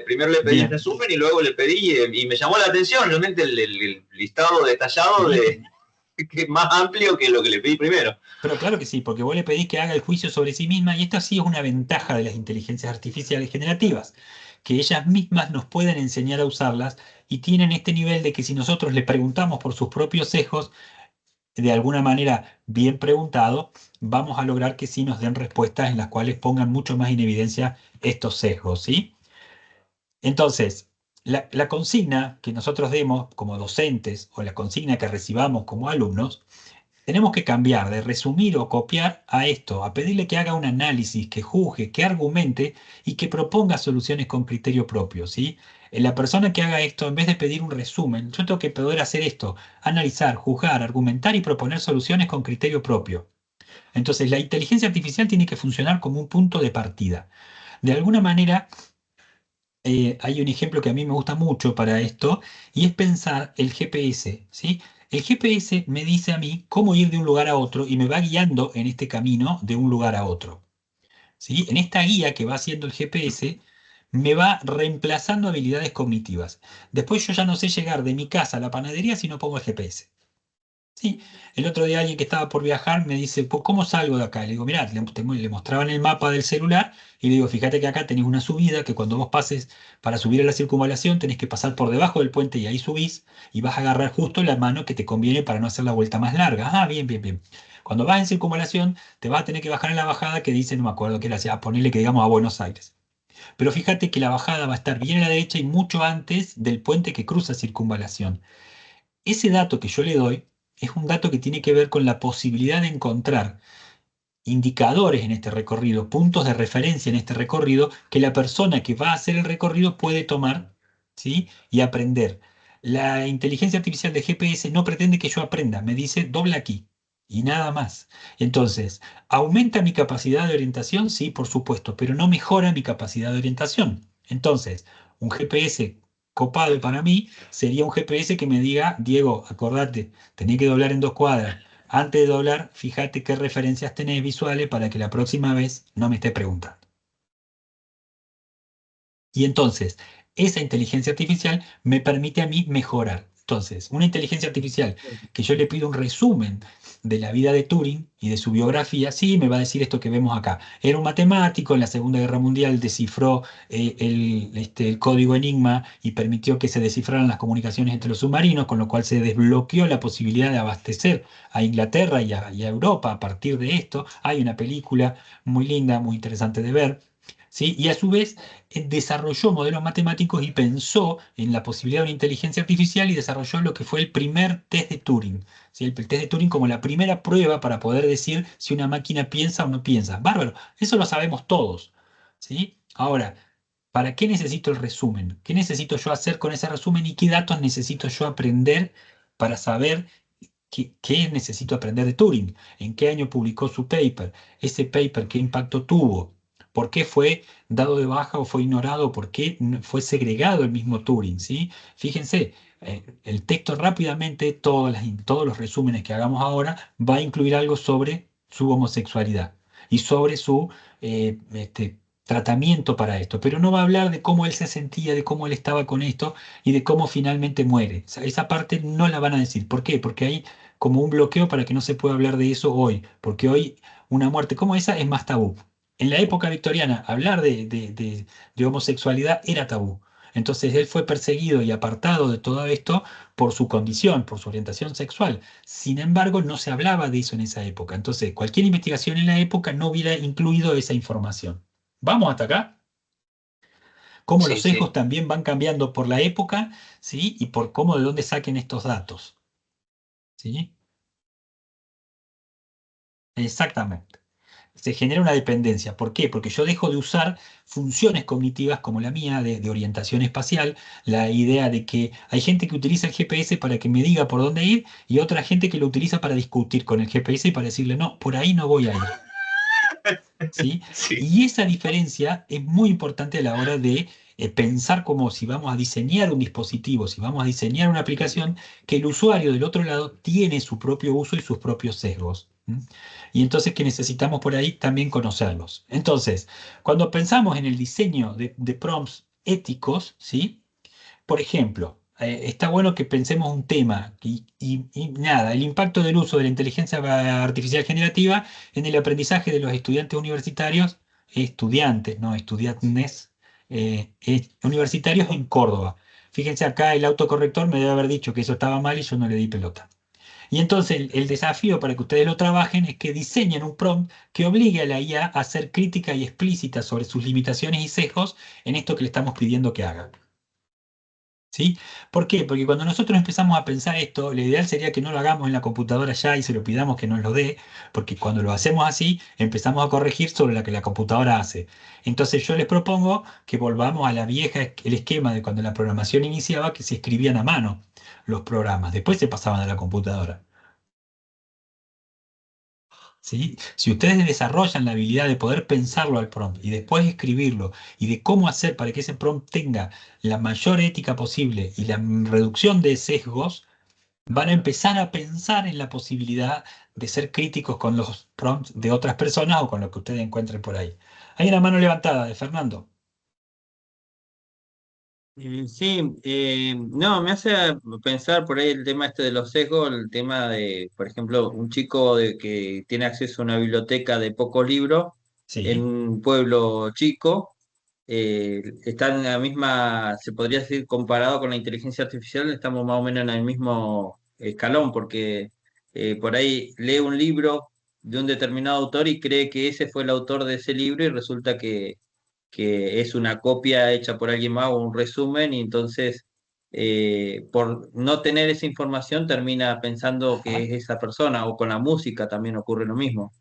primero le pedí el resumen y luego le pedí, y me llamó la atención realmente el listado detallado que es más amplio que lo que le pedí primero. Pero claro que sí, porque vos le pedís que haga el juicio sobre sí misma y esto sí es una ventaja de las inteligencias artificiales generativas, que ellas mismas nos pueden enseñar a usarlas y tienen este nivel de que si nosotros le preguntamos por sus propios sesgos, de alguna manera bien preguntado, vamos a lograr que sí nos den respuestas en las cuales pongan mucho más en evidencia estos sesgos, ¿sí? Entonces, la consigna que nosotros demos como docentes o la consigna que recibamos como alumnos, tenemos que cambiar de resumir o copiar a esto, a pedirle que haga un análisis, que juzgue, que argumente y que proponga soluciones con criterio propio, ¿sí? La persona que haga esto, en vez de pedir un resumen, yo tengo que poder hacer esto, analizar, juzgar, argumentar y proponer soluciones con criterio propio. Entonces, la inteligencia artificial tiene que funcionar como un punto de partida. De alguna manera, hay un ejemplo que a mí me gusta mucho para esto y es pensar el GPS, ¿sí? El GPS me dice a mí cómo ir de un lugar a otro y me va guiando en este camino de un lugar a otro, ¿sí? En esta guía que va haciendo el GPS me va reemplazando habilidades cognitivas. Después yo ya no sé llegar de mi casa a la panadería si no pongo el GPS. Sí, el otro día alguien que estaba por viajar me dice, pues, ¿cómo salgo de acá? Le digo, mirá, le mostraban el mapa del celular y le digo, fíjate que acá tenés una subida, que cuando vos pases para subir a la circunvalación tenés que pasar por debajo del puente y ahí subís y vas a agarrar justo la mano que te conviene para no hacer la vuelta más larga. Ah, bien, bien, bien. Cuando vas en circunvalación te vas a tener que bajar en la bajada que dice, no me acuerdo qué era, ponerle que digamos a Buenos Aires. Pero fíjate que la bajada va a estar bien a la derecha y mucho antes del puente que cruza circunvalación. Ese dato que yo le doy es un dato que tiene que ver con la posibilidad de encontrar indicadores en este recorrido, puntos de referencia en este recorrido, que la persona que va a hacer el recorrido puede tomar, ¿sí? Y aprender. La inteligencia artificial de GPS no pretende que yo aprenda, me dice dobla aquí y nada más. Entonces, ¿aumenta mi capacidad de orientación? Sí, por supuesto, pero no mejora mi capacidad de orientación. Entonces, un GPS copado para mí sería un GPS que me diga, Diego, acordate, tenés que doblar en 2 cuadras. Antes de doblar, fíjate qué referencias tenés visuales para que la próxima vez no me estés preguntando. Y entonces, esa inteligencia artificial me permite a mí mejorar. Entonces, una inteligencia artificial que yo le pido un resumen de la vida de Turing y de su biografía, sí, me va a decir esto que vemos acá. Era un matemático, en la Segunda Guerra Mundial descifró el código Enigma y permitió que se descifraran las comunicaciones entre los submarinos, con lo cual se desbloqueó la posibilidad de abastecer a Inglaterra y a Europa a partir de esto. Hay una película muy linda, muy interesante de ver. ¿Sí? Y a su vez desarrolló modelos matemáticos y pensó en la posibilidad de una inteligencia artificial y desarrolló lo que fue el primer test de Turing. ¿Sí? El test de Turing como la primera prueba para poder decir si una máquina piensa o no piensa. Bárbaro, eso lo sabemos todos. ¿Sí? Ahora, ¿para qué necesito el resumen? ¿Qué necesito yo hacer con ese resumen y qué datos necesito yo aprender para saber qué necesito aprender de Turing? ¿En qué año publicó su paper? ¿Ese paper qué impacto tuvo? ¿Por qué fue dado de baja o fue ignorado? ¿Por qué fue segregado el mismo Turing? ¿Sí? Fíjense, el texto rápidamente, todos los resúmenes que hagamos ahora, va a incluir algo sobre su homosexualidad y sobre su tratamiento para esto, pero no va a hablar de cómo él se sentía, de cómo él estaba con esto y de cómo finalmente muere. O sea, esa parte no la van a decir. ¿Por qué? Porque hay como un bloqueo para que no se pueda hablar de eso hoy, porque hoy una muerte como esa es más tabú. En la época victoriana, hablar de homosexualidad era tabú. Entonces él fue perseguido y apartado de todo esto por su condición, por su orientación sexual. Sin embargo, no se hablaba de eso en esa época. Entonces, cualquier investigación en la época no hubiera incluido esa información. ¿Vamos hasta acá? Cómo los Sí, sesgos sí. también van cambiando por la época, ¿sí? Y por cómo, de dónde saquen estos datos. ¿Sí? Exactamente. Se genera una dependencia. ¿Por qué? Porque yo dejo de usar funciones cognitivas como la mía de orientación espacial, la idea de que hay gente que utiliza el GPS para que me diga por dónde ir y otra gente que lo utiliza para discutir con el GPS y para decirle, no, por ahí no voy a ir. ¿Sí? Sí. Y esa diferencia es muy importante a la hora de pensar como si vamos a diseñar un dispositivo, si vamos a diseñar una aplicación, que el usuario del otro lado tiene su propio uso y sus propios sesgos. Y entonces que necesitamos por ahí también conocerlos. Entonces, cuando pensamos en el diseño de prompts éticos, ¿sí? Por ejemplo, está bueno que pensemos un tema y nada, el impacto del uso de la inteligencia artificial generativa en el aprendizaje de los estudiantes universitarios, no estudiantes, universitarios en Córdoba. Fíjense acá, el autocorrector me debe haber dicho que eso estaba mal y yo no le di pelota. Y entonces el desafío para que ustedes lo trabajen es que diseñen un prompt que obligue a la IA a ser crítica y explícita sobre sus limitaciones y sesgos en esto que le estamos pidiendo que haga. ¿Sí? ¿Por qué? Porque cuando nosotros empezamos a pensar esto, lo ideal sería que no lo hagamos en la computadora ya y se lo pidamos que nos lo dé, porque cuando lo hacemos así, empezamos a corregir sobre lo que la computadora hace. Entonces yo les propongo que volvamos a el esquema de cuando la programación iniciaba, que se escribían a mano los programas, después se pasaban a la computadora. ¿Sí? Si ustedes desarrollan la habilidad de poder pensarlo al prompt y después escribirlo y de cómo hacer para que ese prompt tenga la mayor ética posible y la reducción de sesgos, van a empezar a pensar en la posibilidad de ser críticos con los prompts de otras personas o con lo que ustedes encuentren por ahí. Hay una mano levantada de Fernando. Sí, no, me hace pensar por ahí el tema este de los sesgos, el tema de, por ejemplo, un chico que tiene acceso a una biblioteca de pocos libros en Sí, un pueblo chico, está en la misma, se podría decir, comparado con la inteligencia artificial, estamos más o menos en el mismo escalón, porque por ahí lee un libro de un determinado autor y cree que ese fue el autor de ese libro y resulta que es una copia hecha por alguien más o un resumen, y entonces por no tener esa información termina pensando que es esa persona, o con la música también ocurre lo mismo.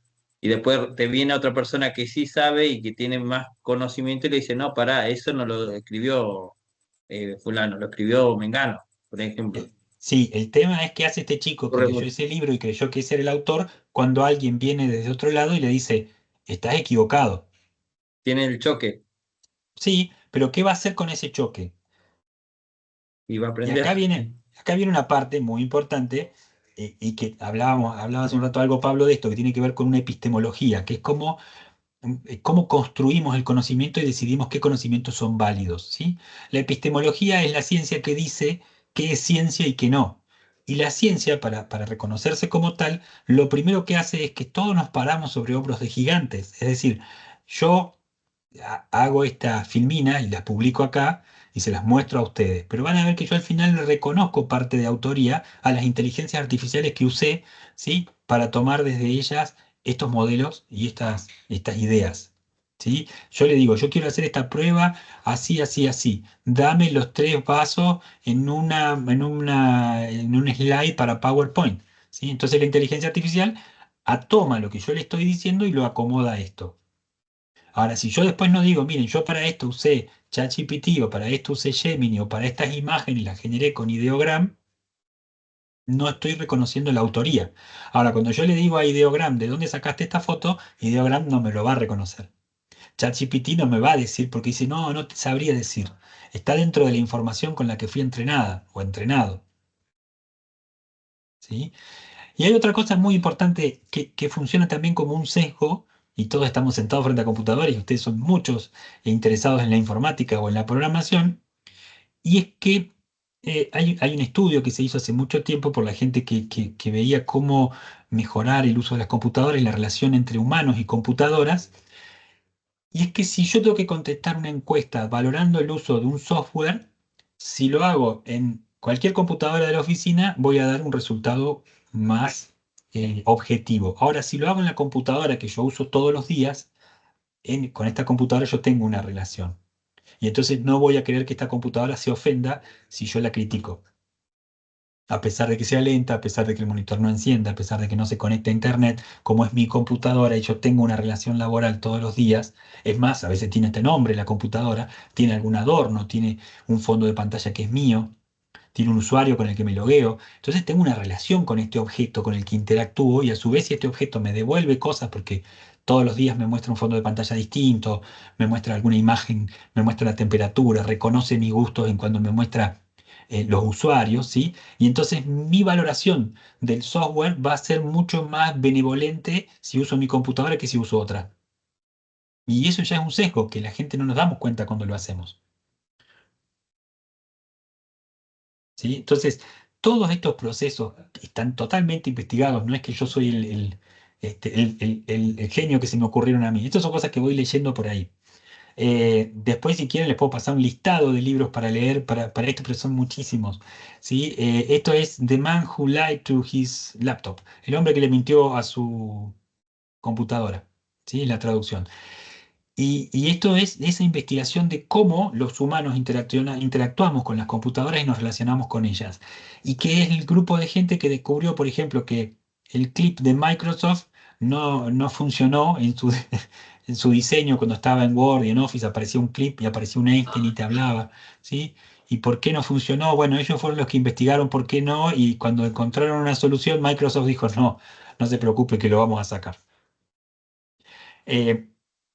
Y después te viene otra persona que sí sabe y que tiene más conocimiento y le dice, no, pará, eso no lo escribió fulano, lo escribió Mengano, por ejemplo. sí, el tema es que hace este chico que Ocurre leyó mucho. ese libro y creyó que ese era el autor cuando alguien viene desde otro lado y le dice, estás equivocado. Tiene el choque Sí, pero ¿qué va a hacer con ese choque? y va a Y aprender. acá viene una parte muy importante y que hablaba hace un rato algo, Pablo, de esto, que tiene que ver con una epistemología, que es cómo construimos el conocimiento y decidimos qué conocimientos son válidos, ¿sí? La epistemología es la ciencia que dice qué es ciencia y qué no. Y la ciencia, para reconocerse como tal, lo primero que hace es que todos nos paramos sobre hombros de gigantes. Es decir, yo hago esta filmina y las publico acá y se las muestro a ustedes. Pero van a ver que yo al final le reconozco parte de autoría a las inteligencias artificiales que usé, ¿sí? Para tomar desde ellas estos modelos y estas ideas. ¿Sí? Yo le digo, yo quiero hacer esta prueba así, así, así. Dame los 3 pasos en un slide para PowerPoint. ¿Sí? Entonces la inteligencia artificial toma lo que yo le estoy diciendo y lo acomoda a esto. Ahora, si yo después no digo, miren, yo para esto usé ChatGPT o para esto usé Gemini o para estas imágenes las generé con Ideogram, no estoy reconociendo la autoría. Ahora, cuando yo le digo a Ideogram, ¿de dónde sacaste esta foto? Ideogram no me lo va a reconocer. ChatGPT no me va a decir porque dice, no, no te sabría decir. Está dentro de la información con la que fui entrenada o entrenado. ¿Sí? Y hay otra cosa muy importante que funciona también como un sesgo, y todos estamos sentados frente a computadores y ustedes son muchos interesados en la informática o en la programación, y es que hay un estudio que se hizo hace mucho tiempo por la gente que veía cómo mejorar el uso de las computadoras y la relación entre humanos y computadoras, y es que si yo tengo que contestar una encuesta valorando el uso de un software, si lo hago en cualquier computadora de la oficina, voy a dar un resultado más objetivo. Ahora, si lo hago en la computadora que yo uso todos los días, con esta computadora yo tengo una relación. Y entonces no voy a querer que esta computadora se ofenda si yo la critico. A pesar de que sea lenta, a pesar de que el monitor no encienda, a pesar de que no se conecte a internet, como es mi computadora y yo tengo una relación laboral todos los días, es más, a veces tiene este nombre la computadora, tiene algún adorno, tiene un fondo de pantalla que es mío, tiene un usuario con el que me logueo. Entonces tengo una relación con este objeto con el que interactúo y a su vez si este objeto me devuelve cosas porque todos los días me muestra un fondo de pantalla distinto, me muestra alguna imagen, me muestra la temperatura, reconoce mis gustos en cuando me muestra los usuarios, ¿sí? Y entonces mi valoración del software va a ser mucho más benevolente si uso mi computadora que si uso otra. Y eso ya es un sesgo que la gente no nos damos cuenta cuando lo hacemos. ¿Sí? Entonces, todos estos procesos están totalmente investigados. No es que yo soy el genio que se me ocurrieron a mí. Estas son cosas que voy leyendo por ahí. Después, si quieren, les puedo pasar un listado de libros para leer para esto, pero son muchísimos. ¿Sí? Esto es The Man Who Lied to His Laptop. El hombre que le mintió a su computadora. ¿Sí? La traducción. Y esto es esa investigación de cómo los humanos interactuamos con las computadoras y nos relacionamos con ellas. Y que es el grupo de gente que descubrió, por ejemplo, que el clip de Microsoft no funcionó en su diseño cuando estaba en Word y en Office, aparecía un clip y aparecía un Einstein y te hablaba, ¿sí? ¿Y por qué no funcionó? Bueno, ellos fueron los que investigaron por qué no y cuando encontraron una solución, Microsoft dijo, no, no se preocupe que lo vamos a sacar. Eh,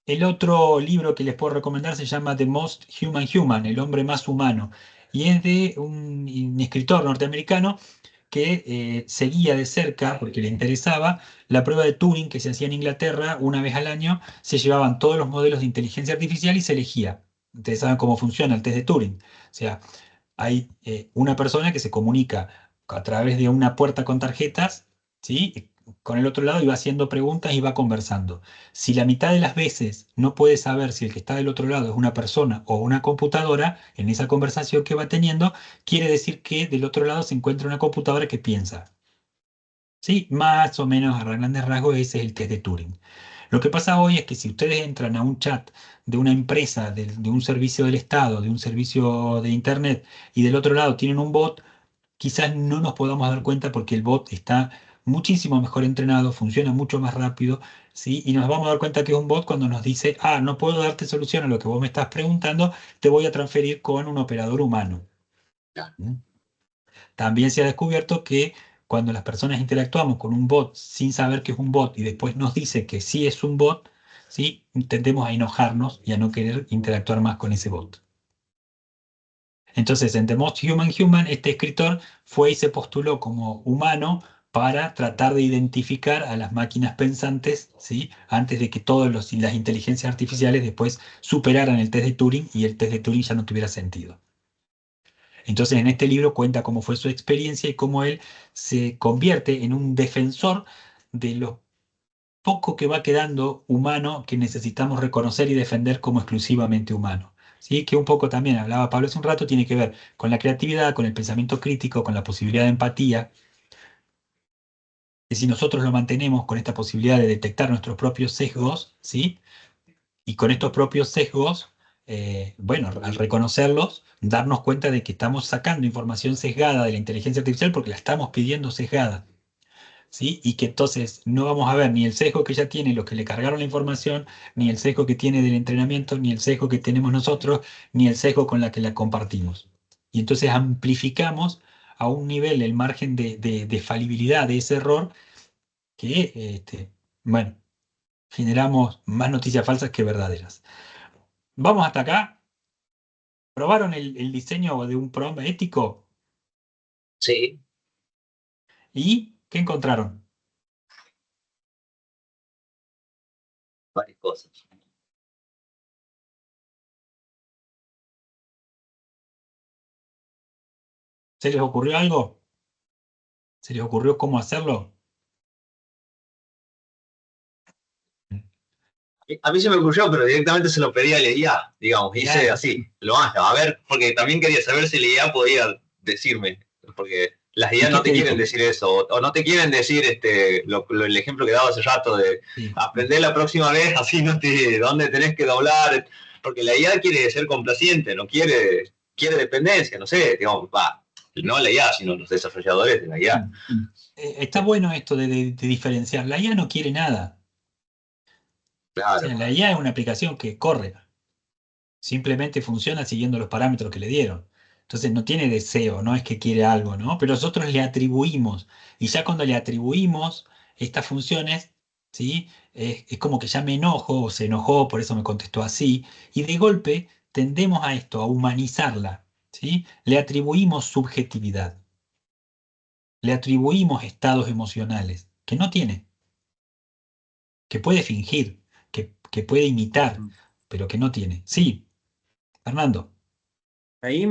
el otro libro que les puedo recomendar se llama The Most Human Human, El hombre más humano, y es de un escritor norteamericano que seguía de cerca, porque le interesaba, la prueba de Turing que se hacía en Inglaterra una vez al año, se llevaban todos los modelos de inteligencia artificial y se elegía. Ustedes saben cómo funciona el test de Turing. O sea, hay una persona que se comunica a través de una puerta con tarjetas, ¿sí? Con el otro lado y va haciendo preguntas y va conversando. Si la mitad de las veces no puede saber si el que está del otro lado es una persona o una computadora, en esa conversación que va teniendo, quiere decir que del otro lado se encuentra una computadora que piensa. ¿Sí? Más o menos a grandes rasgos ese es el test de Turing. Lo que pasa hoy es que si ustedes entran a un chat de una empresa, de un servicio del Estado, de un servicio de Internet, y del otro lado tienen un bot, quizás no nos podamos dar cuenta porque el bot está muchísimo mejor entrenado, funciona mucho más rápido, ¿sí? Y nos vamos a dar cuenta que es un bot cuando nos dice, ah, no puedo darte solución a lo que vos me estás preguntando, te voy a transferir con un operador humano. ¿Mm? También se ha descubierto que cuando las personas interactuamos con un bot sin saber que es un bot y después nos dice que sí es un bot, ¿sí? Tendemos a enojarnos y a no querer interactuar más con ese bot. Entonces, en The Most Human Human, este escritor fue y se postuló como humano para tratar de identificar a las máquinas pensantes, ¿sí? Antes de que todas las inteligencias artificiales después superaran el test de Turing y el test de Turing ya no tuviera sentido. Entonces, en este libro cuenta cómo fue su experiencia y cómo él se convierte en un defensor de lo poco que va quedando humano que necesitamos reconocer y defender como exclusivamente humano. ¿Sí? Que un poco también hablaba Pablo hace un rato, tiene que ver con la creatividad, con el pensamiento crítico, con la posibilidad de empatía. Que si nosotros lo mantenemos con esta posibilidad de detectar nuestros propios sesgos, ¿sí? Y con estos propios sesgos, bueno, al reconocerlos, darnos cuenta de que estamos sacando información sesgada de la inteligencia artificial porque la estamos pidiendo sesgada. ¿Sí? Y que entonces no vamos a ver ni el sesgo que ya tiene los que le cargaron la información, ni el sesgo que tiene del entrenamiento, ni el sesgo que tenemos nosotros, ni el sesgo con la que la compartimos. Y entonces amplificamos a un nivel el margen de falibilidad de ese error que, bueno, generamos más noticias falsas que verdaderas. Vamos hasta acá. ¿Probaron el diseño de un prompt ético? Sí. ¿Y qué encontraron? Varias cosas. ¿Se les ocurrió algo? ¿Se les ocurrió cómo hacerlo? A mí se me ocurrió, pero directamente se lo pedí a la IA, digamos, hice Claro. así, lo más, a ver, porque también quería saber si la IA podía decirme, porque las ¿Y IA qué no te te quieren dijo? decir eso, o no te quieren decir el ejemplo que daba hace rato de Sí. aprender la próxima vez, así no te, dónde tenés que doblar, porque la IA quiere ser complaciente, no quiere dependencia, no sé, digamos, no la IA, sino los desarrolladores de la IA. Está bueno esto de diferenciar. La IA no quiere nada. O Claro. sea, la IA es una aplicación que corre. Simplemente funciona siguiendo los parámetros que le dieron. Entonces no tiene deseo, no es que quiere algo, ¿no? Pero nosotros le atribuimos. Y ya cuando le atribuimos estas funciones, ¿sí? Es como que ya me enojo o se enojó, por eso me contestó así. Y de golpe tendemos a esto, a humanizarla, ¿sí? Le atribuimos subjetividad. Le atribuimos estados emocionales que no tiene, que puede fingir, que puede imitar, pero que no tiene. Sí, Fernando. Ahí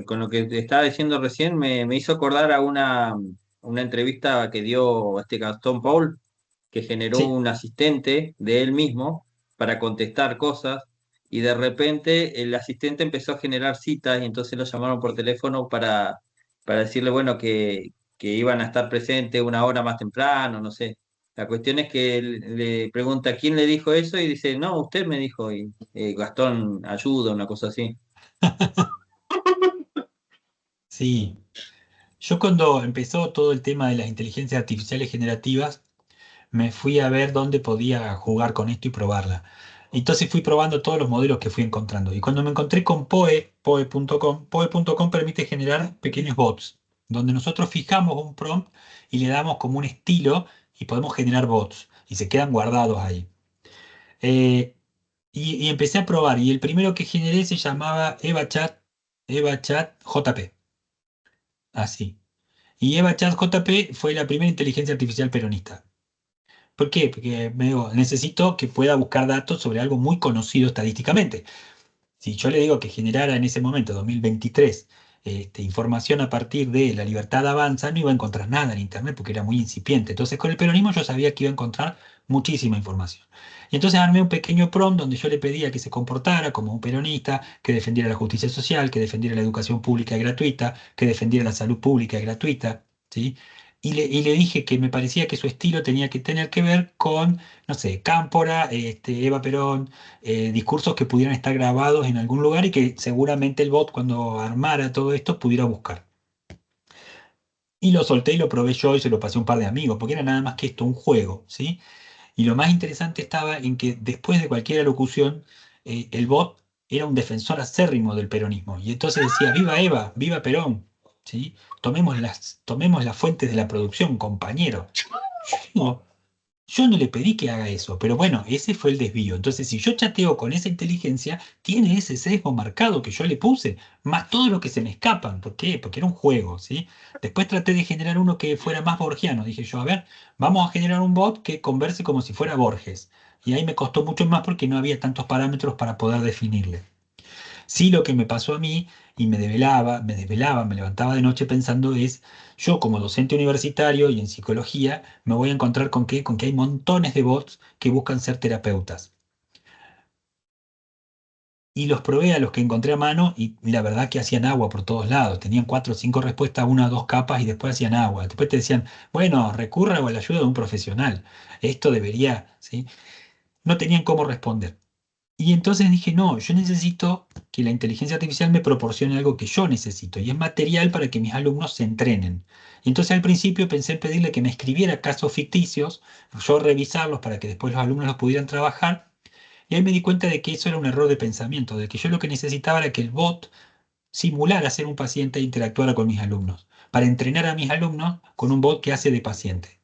con lo que te estaba diciendo recién, me hizo acordar a una entrevista que dio este Gastón Paul, que generó Sí. un asistente de él mismo para contestar cosas, y de repente el asistente empezó a generar citas y entonces lo llamaron por teléfono para decirle, bueno, que iban a estar presentes una hora más temprano, no sé. La cuestión es que él le pregunta quién le dijo eso y dice, no, usted me dijo, y Gastón ayuda, una cosa así. Sí. Yo cuando empezó todo el tema de las inteligencias artificiales generativas, me fui a ver dónde podía jugar con esto y probarla. Entonces fui probando todos los modelos que fui encontrando. Y cuando me encontré con Poe.com permite generar pequeños bots, donde nosotros fijamos un prompt y le damos como un estilo y podemos generar bots. Y se quedan guardados ahí. Eh, y empecé a probar. Y el primero que generé se llamaba EvaChat JP. Así. Y EvaChat JP fue la primera inteligencia artificial peronista. ¿Por qué? Porque me digo, necesito que pueda buscar datos sobre algo muy conocido estadísticamente. Si yo le digo que generara en ese momento, 2023, información a partir de La Libertad Avanza, no iba a encontrar nada en Internet porque era muy incipiente. Entonces, con el peronismo yo sabía que iba a encontrar muchísima información. Y entonces armé un pequeño prompt donde yo le pedía que se comportara como un peronista, que defendiera la justicia social, que defendiera la educación pública y gratuita, que defendiera la salud pública y gratuita, ¿sí? Y le dije que me parecía que su estilo tenía que tener que ver con, no sé, Cámpora, Eva Perón, discursos que pudieran estar grabados en algún lugar y que seguramente el bot cuando armara todo esto pudiera buscar. Y lo solté y lo probé yo y se lo pasé a un par de amigos, porque era nada más que esto, un juego, ¿sí? Y lo más interesante estaba en que después de cualquier alocución, el bot era un defensor acérrimo del peronismo. Y entonces decía, viva Eva, viva Perón, ¿sí? Tomemos las fuentes de la producción, compañero. Yo no le pedí que haga eso, pero bueno, ese fue el desvío. Entonces, si yo chateo con esa inteligencia, tiene ese sesgo marcado que yo le puse, más todo lo que se me escapan. ¿Por qué? Porque era un juego, ¿sí? Después traté de generar uno que fuera más borgiano. Dije yo, a ver, vamos a generar un bot que converse como si fuera Borges. Y ahí me costó mucho más porque no había tantos parámetros para poder definirle. Sí, lo que me pasó a mí, y me levantaba de noche pensando es, yo como docente universitario y en psicología, me voy a encontrar con qué, con que hay montones de bots que buscan ser terapeutas. Y los probé a los que encontré a mano y la verdad que hacían agua por todos lados. Tenían 4 o 5 respuestas, 1 o 2 capas y después hacían agua. Después te decían, bueno, recurra a la ayuda de un profesional. Esto debería, ¿sí? No tenían cómo responder. Y entonces dije, no, yo necesito que la inteligencia artificial me proporcione algo que yo necesito, y es material para que mis alumnos se entrenen. Y entonces al principio pensé en pedirle que me escribiera casos ficticios, yo revisarlos para que después los alumnos los pudieran trabajar, y ahí me di cuenta de que eso era un error de pensamiento, de que yo lo que necesitaba era que el bot simulara ser un paciente e interactuara con mis alumnos, para entrenar a mis alumnos con un bot que hace de paciente.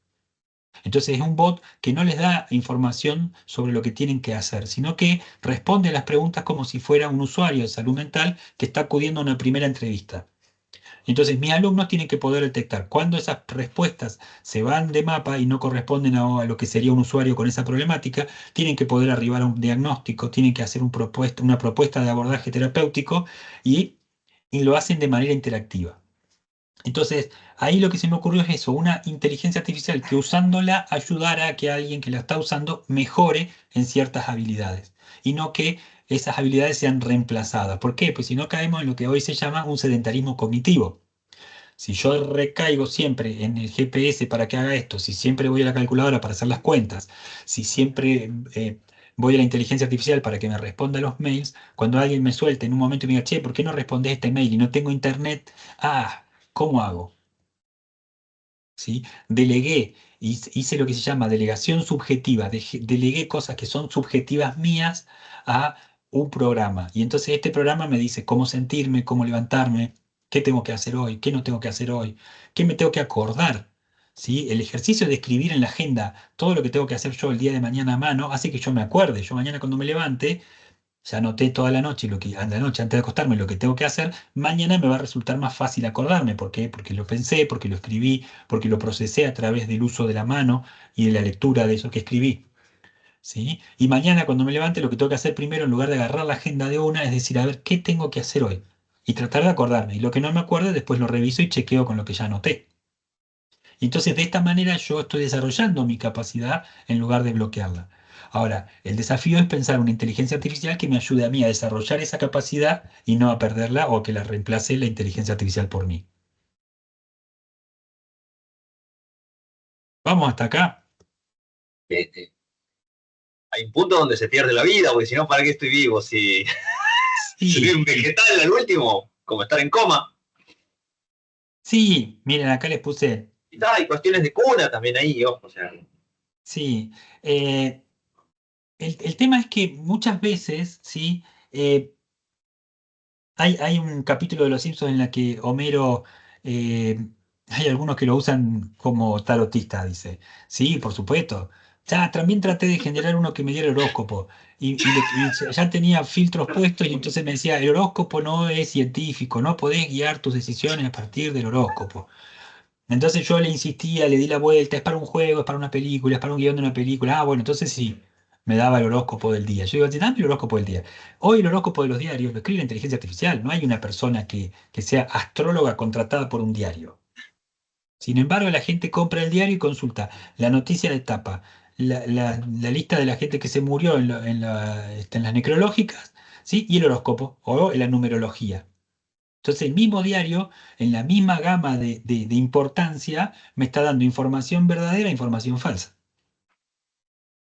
Entonces es un bot que no les da información sobre lo que tienen que hacer, sino que responde a las preguntas como si fuera un usuario de salud mental que está acudiendo a una primera entrevista. Entonces mis alumnos tienen que poder detectar cuando esas respuestas se van de mapa y no corresponden a lo que sería un usuario con esa problemática, tienen que poder arribar a un diagnóstico, tienen que hacer una propuesta de abordaje terapéutico y lo hacen de manera interactiva. Entonces, ahí lo que se me ocurrió es eso, una inteligencia artificial que usándola ayudara a que alguien que la está usando mejore en ciertas habilidades y no que esas habilidades sean reemplazadas. ¿Por qué? Pues si no caemos en lo que hoy se llama un sedentarismo cognitivo. Si yo recaigo siempre en el GPS para que haga esto, si siempre voy a la calculadora para hacer las cuentas, si siempre voy a la inteligencia artificial para que me responda a los mails, cuando alguien me suelte en un momento y me diga, che, ¿por qué no respondes este mail y no tengo internet? Ah, ¿cómo hago? ¿Sí? Delegué, hice lo que se llama delegación subjetiva, delegué cosas que son subjetivas mías a un programa. Y entonces este programa me dice cómo sentirme, cómo levantarme, qué tengo que hacer hoy, qué no tengo que hacer hoy, qué me tengo que acordar. ¿Sí? El ejercicio de escribir en la agenda todo lo que tengo que hacer yo el día de mañana a mano hace que yo me acuerde. Yo mañana cuando me levante ya anoté toda la noche, a la noche antes de acostarme lo que tengo que hacer, mañana me va a resultar más fácil acordarme. ¿Por qué? Porque lo pensé, porque lo escribí, porque lo procesé a través del uso de la mano y de la lectura de eso que escribí. ¿Sí? Y mañana cuando me levante lo que tengo que hacer primero, en lugar de agarrar la agenda de una, es decir, a ver, ¿qué tengo que hacer hoy? Y tratar de acordarme. Y lo que no me acuerde, después lo reviso y chequeo con lo que ya anoté. Y entonces de esta manera yo estoy desarrollando mi capacidad en lugar de bloquearla. Ahora, el desafío es pensar una inteligencia artificial que me ayude a mí a desarrollar esa capacidad y no a perderla o que la reemplace la inteligencia artificial por mí. ¿Vamos hasta acá? Hay un punto donde se pierde la vida, porque si no, ¿para qué estoy vivo? Si soy un vegetal al último, como estar en coma. Sí, miren, acá les puse. Y hay cuestiones de cuna también ahí, ojo, o sea. Sí. El tema es que muchas veces, ¿sí? Hay un capítulo de Los Simpsons en la que Homero, hay algunos que lo usan como tarotista, dice. Sí, por supuesto. Ya, también traté de generar uno que me diera el horóscopo. Y ya tenía filtros puestos y entonces me decía, el horóscopo no es científico, no podés guiar tus decisiones a partir del horóscopo. Entonces yo le insistía, le di la vuelta, es para un juego, es para una película, es para un guión de una película. Ah, bueno, entonces sí, me daba el horóscopo del día. Yo digo, dame el horóscopo del día. Hoy el horóscopo de los diarios lo escribe la inteligencia artificial. No hay una persona que sea astróloga contratada por un diario. Sin embargo, la gente compra el diario y consulta la noticia de tapa, la lista de la gente que se murió en las necrológicas, ¿sí? Y el horóscopo o la numerología. Entonces, el mismo diario, en la misma gama de importancia, me está dando información verdadera e información falsa.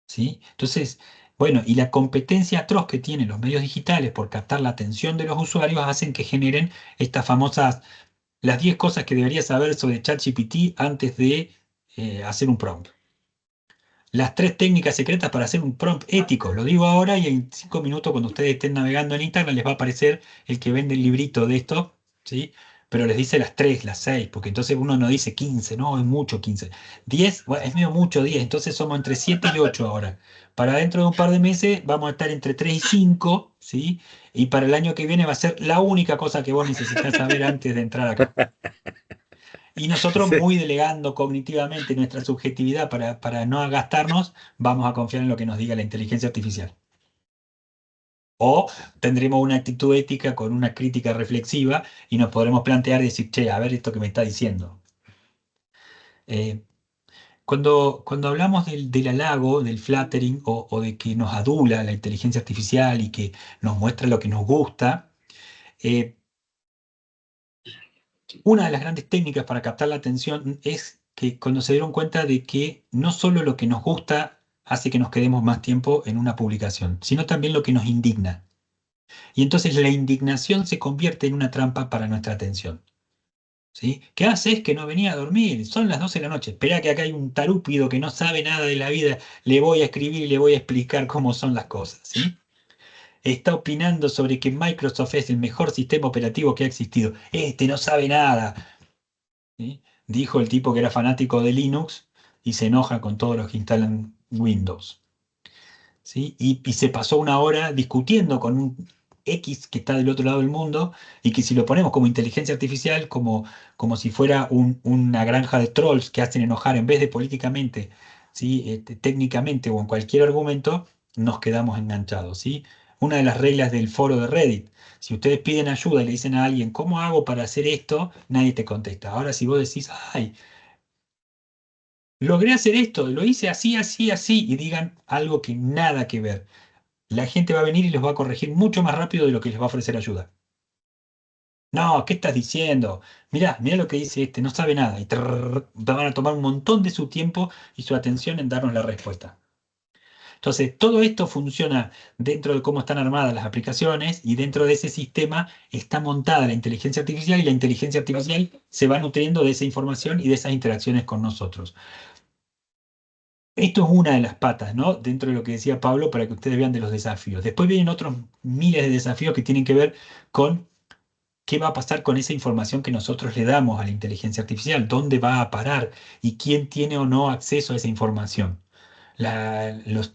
¿Sí? Entonces, bueno, y la competencia atroz que tienen los medios digitales por captar la atención de los usuarios hacen que generen estas famosas, las 10 cosas que deberías saber sobre ChatGPT antes de hacer un prompt. Las 3 técnicas secretas para hacer un prompt ético. Lo digo ahora y en 5 minutos cuando ustedes estén navegando en Instagram les va a aparecer el que vende el librito de esto, ¿sí? Pero les dice las 3, las 6, porque entonces uno no dice 15, no, es mucho 15. 10, bueno, es medio mucho 10, entonces somos entre 7 y 8 ahora. Para dentro de un par de meses vamos a estar entre 3 y 5, ¿sí? Y para el año que viene va a ser la única cosa que vos necesitas saber antes de entrar acá. Y nosotros, Sí. muy delegando cognitivamente nuestra subjetividad para no gastarnos, vamos a confiar en lo que nos diga la inteligencia artificial. O tendremos una actitud ética con una crítica reflexiva y nos podremos plantear y decir, che, a ver esto que me está diciendo. Eh, cuando hablamos del halago, del flattering o de que nos adula la inteligencia artificial y que nos muestra lo que nos gusta, eh, una de las grandes técnicas para captar la atención es que cuando se dieron cuenta de que no solo lo que nos gusta hace que nos quedemos más tiempo en una publicación, sino también lo que nos indigna. Y entonces la indignación se convierte en una trampa para nuestra atención. ¿Sí? ¿Qué haces que no venía a dormir? Son las 12 de la noche. Espera que acá hay un tarúpido que no sabe nada de la vida. Le voy a escribir y le voy a explicar cómo son las cosas. ¿Sí? Está opinando sobre que Microsoft es el mejor sistema operativo que ha existido. Este no sabe nada. ¿Sí? Dijo el tipo que era fanático de Linux y se enoja con todos los que instalan Windows. ¿Sí? Y se pasó una hora discutiendo con un X que está del otro lado del mundo y que si lo ponemos como inteligencia artificial, como si fuera una granja de trolls que hacen enojar en vez de políticamente, ¿sí? Técnicamente o en cualquier argumento, nos quedamos enganchados. ¿Sí? Una de las reglas del foro de Reddit. Si ustedes piden ayuda y le dicen a alguien, ¿cómo hago para hacer esto? Nadie te contesta. Ahora si vos decís, ay, logré hacer esto, lo hice así, así, así, y digan algo que nada que ver, la gente va a venir y los va a corregir mucho más rápido de lo que les va a ofrecer ayuda. No, ¿qué estás diciendo? Mirá lo que dice este, no sabe nada. Y van a tomar un montón de su tiempo y su atención en darnos la respuesta. Entonces, todo esto funciona dentro de cómo están armadas las aplicaciones y dentro de ese sistema está montada la inteligencia artificial y la inteligencia artificial se va nutriendo de esa información y de esas interacciones con nosotros. Esto es una de las patas, ¿no? Dentro de lo que decía Pablo, para que ustedes vean de los desafíos. Después vienen otros miles de desafíos que tienen que ver con qué va a pasar con esa información que nosotros le damos a la inteligencia artificial, dónde va a parar y quién tiene o no acceso a esa información. Los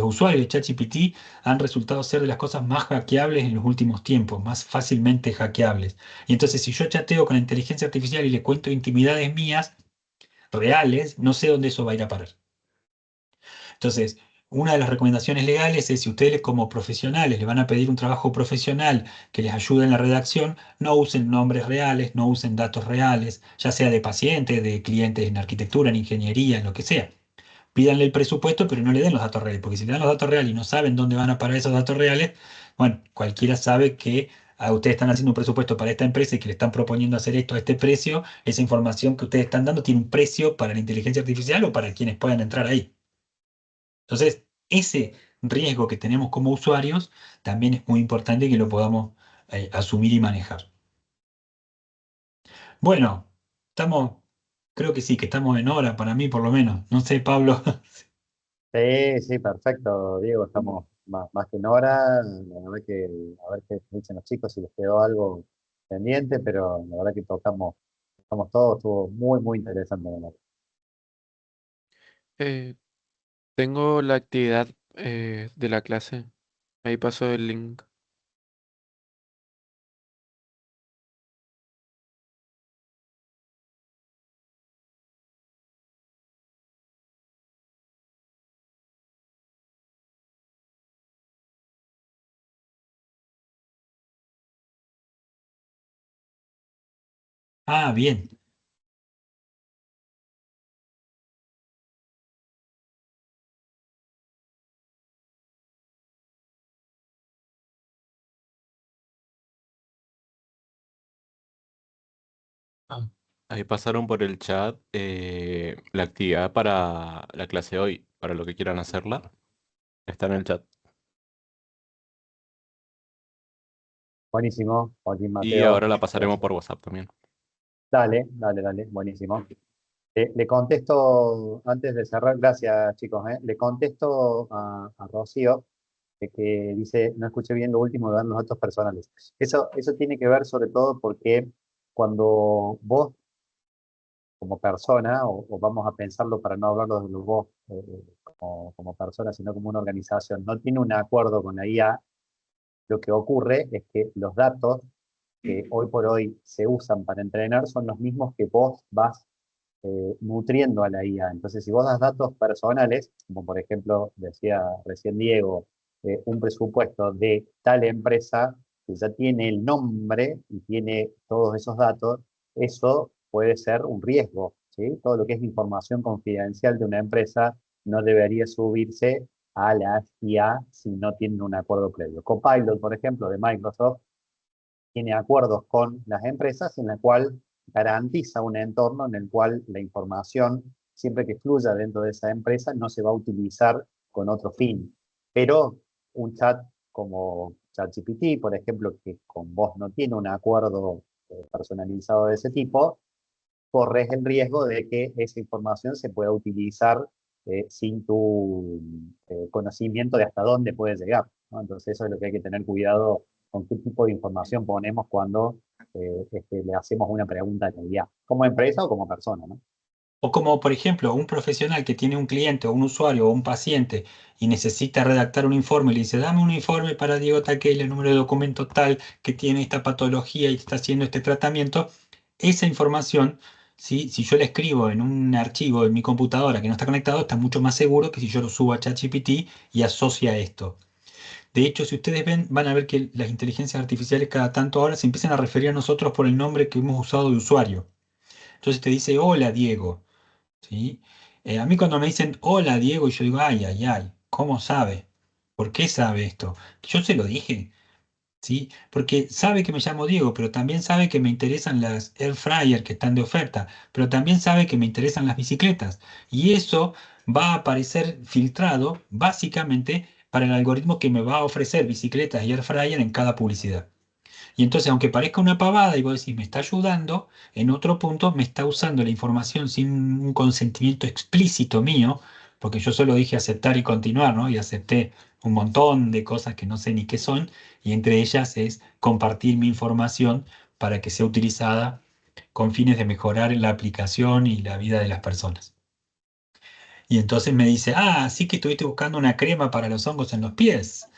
usuarios de ChatGPT han resultado ser de las cosas más hackeables en los últimos tiempos, más fácilmente hackeables. Y entonces, si yo chateo con la inteligencia artificial y le cuento intimidades mías reales, no sé dónde eso va a ir a parar. Entonces, una de las recomendaciones legales es si ustedes como profesionales le van a pedir un trabajo profesional que les ayude en la redacción, no usen nombres reales, no usen datos reales, ya sea de pacientes, de clientes en arquitectura, en ingeniería, en lo que sea. Pídanle el presupuesto, pero no le den los datos reales, porque si le dan los datos reales y no saben dónde van a parar esos datos reales, bueno, cualquiera sabe que ustedes están haciendo un presupuesto para esta empresa y que le están proponiendo hacer esto a este precio, esa información que ustedes están dando tiene un precio para la inteligencia artificial o para quienes puedan entrar ahí. Entonces, ese riesgo que tenemos como usuarios también es muy importante que lo podamos asumir y manejar. Bueno, creo que sí, que estamos en hora para mí por lo menos. No sé, Pablo. Sí, sí, perfecto, Diego, estamos más que en hora. La verdad que a ver qué dicen los chicos, si les quedó algo pendiente, pero la verdad que tocamos todo, estuvo muy, muy interesante. La verdad. Eh, tengo la actividad de la clase. Ahí paso el link. Ah, bien. Ah, ahí pasaron por el chat la actividad para la clase de hoy, para lo que quieran hacerla. Está en el chat. Buenísimo, Joaquín Y Mateo. ahora la pasaremos Gracias. por WhatsApp también. Dale, dale, dale, buenísimo. Le contesto, antes de cerrar, gracias chicos, le contesto a Rocío, que dice, no escuché bien lo último de dar los datos personales. Eso tiene que ver sobre todo porque cuando vos como persona, o vamos a pensarlo para no hablarlo de los vos como persona, sino como una organización, no tiene un acuerdo con la IA, lo que ocurre es que los datos que hoy por hoy se usan para entrenar son los mismos que vos vas nutriendo a la IA. Entonces, si vos das datos personales, como por ejemplo decía recién Diego, un presupuesto de tal empresa que ya tiene el nombre y tiene todos esos datos, eso puede ser un riesgo, ¿sí? Todo lo que es información confidencial de una empresa no debería subirse a la IA si no tienen un acuerdo previo. Copilot, por ejemplo, de Microsoft, tiene acuerdos con las empresas en la cual garantiza un entorno en el cual la información, siempre que fluya dentro de esa empresa, no se va a utilizar con otro fin. Pero un chat como ChatGPT, por ejemplo, que con vos no tiene un acuerdo personalizado de ese tipo, corres el riesgo de que esa información se pueda utilizar sin tu conocimiento de hasta dónde puede llegar, ¿no? Entonces eso es lo que hay que tener cuidado con qué tipo de información ponemos cuando le hacemos una pregunta a la IA, como empresa o como persona, ¿no? O como, por ejemplo, un profesional que tiene un cliente o un usuario o un paciente y necesita redactar un informe y le dice, dame un informe para Diego Taquel, el número de documento tal, que tiene esta patología y está haciendo este tratamiento. Esa información, ¿sí? Si yo la escribo en un archivo en mi computadora que no está conectado, está mucho más seguro que si yo lo subo a ChatGPT y asocia esto. De hecho, si ustedes ven, van a ver que las inteligencias artificiales cada tanto ahora se empiezan a referir a nosotros por el nombre que hemos usado de usuario. Entonces te dice, hola Diego. ¿Sí? A mí cuando me dicen hola Diego y yo digo, ay, ay, ay, ¿cómo sabe? ¿Por qué sabe esto? Yo se lo dije, ¿sí? Porque sabe que me llamo Diego, pero también sabe que me interesan las air fryer que están de oferta, pero también sabe que me interesan las bicicletas. Y eso va a aparecer filtrado básicamente para el algoritmo que me va a ofrecer bicicletas y air fryer en cada publicidad. Y entonces, aunque parezca una pavada y vos decís, me está ayudando, en otro punto me está usando la información sin un consentimiento explícito mío, porque yo solo dije aceptar y continuar, ¿no? Y acepté un montón de cosas que no sé ni qué son, y entre ellas es compartir mi información para que sea utilizada con fines de mejorar la aplicación y la vida de las personas. Y entonces me dice, ah, sí que estuviste buscando una crema para los hongos en los pies.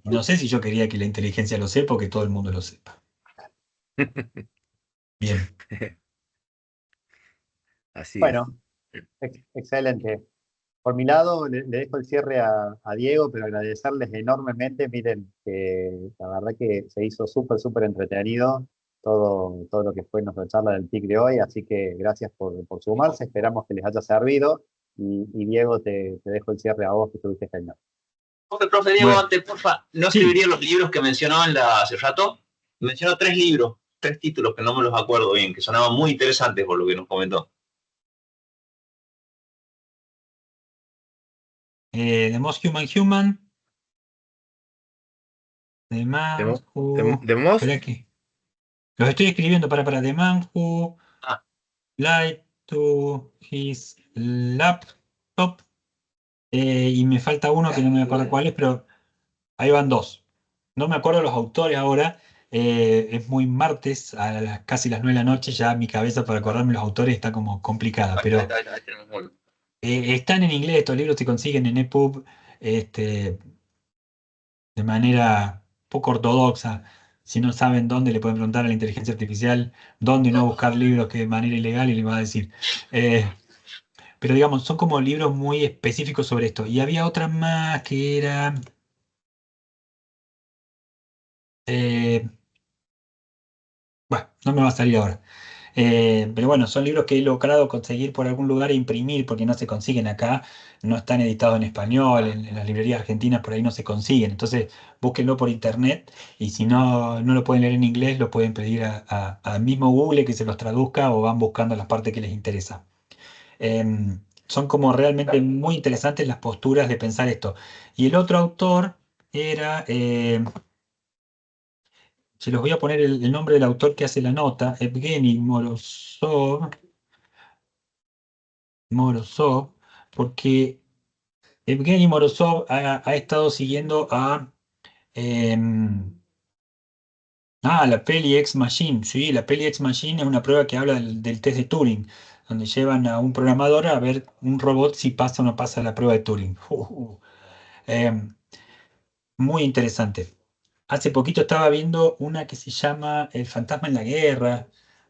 Y no sé si yo quería que la inteligencia lo sepa o que todo el mundo lo sepa. Bien. Así es. Bueno, excelente. Por mi lado, le dejo el cierre a Diego, pero agradecerles enormemente. Miren, que la verdad que se hizo súper, súper entretenido todo lo que fue nuestra charla del TIC de hoy, así que gracias por sumarse, esperamos que les haya servido. Y Diego, te dejo el cierre a vos, que estuviste genial. Profe Diego, Bueno, antes, porfa, ¿no sí. escribiría los libros que mencionó hace rato? Mencionó 3 libros, 3 títulos que no me los acuerdo bien, que sonaban muy interesantes por lo que nos comentó. The Most Human Human. The ¿De, Man Mo- Who. de Espera Most? que. Los estoy escribiendo para The Man Who Ah, Lied to His Laptop. Y me falta uno que no me acuerdo cuál es, pero ahí van 2. No me acuerdo los autores ahora. Es muy martes, casi las 9 de la noche. Ya mi cabeza para acordarme los autores está como complicada. Pero ahí tenemos uno. están en inglés, estos libros se consiguen en EPUB. Este, de manera poco ortodoxa. Si no saben dónde, le pueden preguntar a la inteligencia artificial dónde no buscar libros que de manera ilegal y le va a decir. Pero digamos, son como libros muy específicos sobre esto. Y había otra más que era... eh, no me va a salir ahora. Pero bueno, son libros que he logrado conseguir por algún lugar e imprimir porque no se consiguen acá, no están editados en español, en las librerías argentinas por ahí no se consiguen. Entonces búsquenlo por internet y si no lo pueden leer en inglés, lo pueden pedir al mismo Google que se los traduzca o van buscando las partes que les interesa. Son como realmente muy interesantes las posturas de pensar esto. Y el otro autor era, se los voy a poner el nombre del autor que hace la nota, Evgeny Morozov, porque Evgeny Morozov ha estado siguiendo la peli Ex Machine. Sí, la peli Ex Machine es una prueba que habla del test de Turing, donde llevan a un programador a ver un robot si pasa o no pasa la prueba de Turing. Em, Muy interesante. Hace poquito estaba viendo una que se llama El fantasma en la guerra.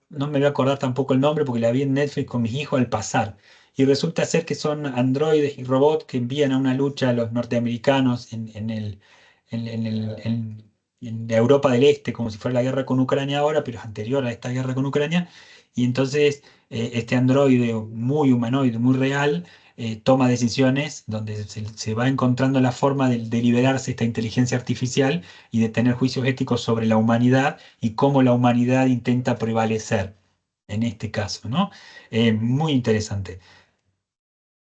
No me voy a acordar tampoco el nombre porque la vi en Netflix con mis hijos al pasar. Y resulta ser que son androides y robots que envían a una lucha a los norteamericanos en Europa del Este, como si fuera la guerra con Ucrania ahora, pero es anterior a esta guerra con Ucrania. Y entonces este androide muy humanoide, muy real, toma decisiones donde se va encontrando la forma de liberarse esta inteligencia artificial y de tener juicios éticos sobre la humanidad y cómo la humanidad intenta prevalecer en este caso, ¿no? Muy interesante.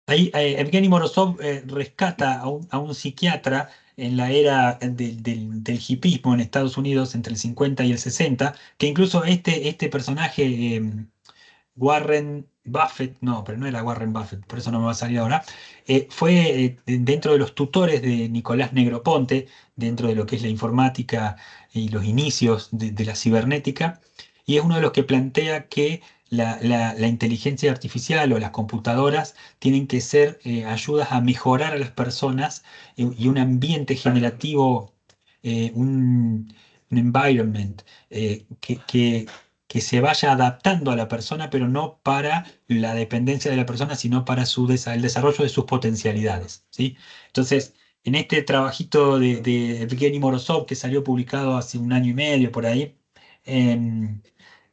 Ahí Evgeny Morozov rescata a un psiquiatra en la era del hipismo en Estados Unidos entre el 50 y el 60, que incluso este personaje, Warren Buffett, no, pero no era Warren Buffett, por eso no me va a salir ahora, fue dentro de los tutores de Nicolás Negroponte, dentro de lo que es la informática y los inicios de la cibernética, y es uno de los que plantea que la inteligencia artificial o las computadoras tienen que ser ayudas a mejorar a las personas y un ambiente generativo, un environment que se vaya adaptando a la persona, pero no para la dependencia de la persona, sino para el desarrollo de sus potencialidades, ¿sí? Entonces, en este trabajito de Evgeny Morozov, que salió publicado hace un año y medio por ahí, en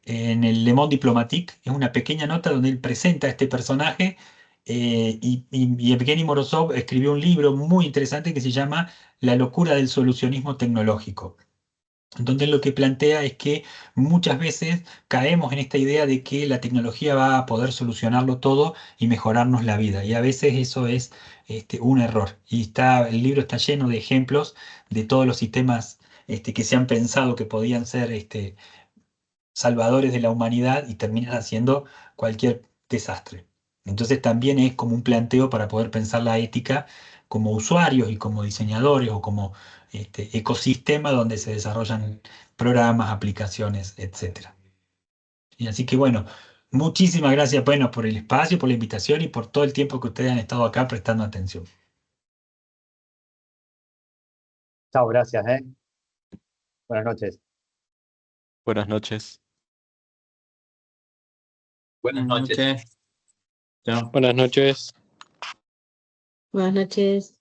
el Le Monde Diplomatique, es una pequeña nota donde él presenta a este personaje, y Evgeny Morozov escribió un libro muy interesante que se llama La locura del solucionismo tecnológico. Entonces lo que plantea es que muchas veces caemos en esta idea de que la tecnología va a poder solucionarlo todo y mejorarnos la vida. Y a veces eso es un error. Y el libro está lleno de ejemplos de todos los sistemas que se han pensado que podían ser salvadores de la humanidad y terminan haciendo cualquier desastre. Entonces también es como un planteo para poder pensar la ética como usuarios y como diseñadores o como ecosistema donde se desarrollan programas, aplicaciones, etc. Y así que bueno, muchísimas gracias, bueno, por el espacio, por la invitación y por todo el tiempo que ustedes han estado acá prestando atención. Chao, gracias, ¿eh? Buenas noches. Buenas noches. Buenas noches. Chao. Buenas noches. Buenas noches.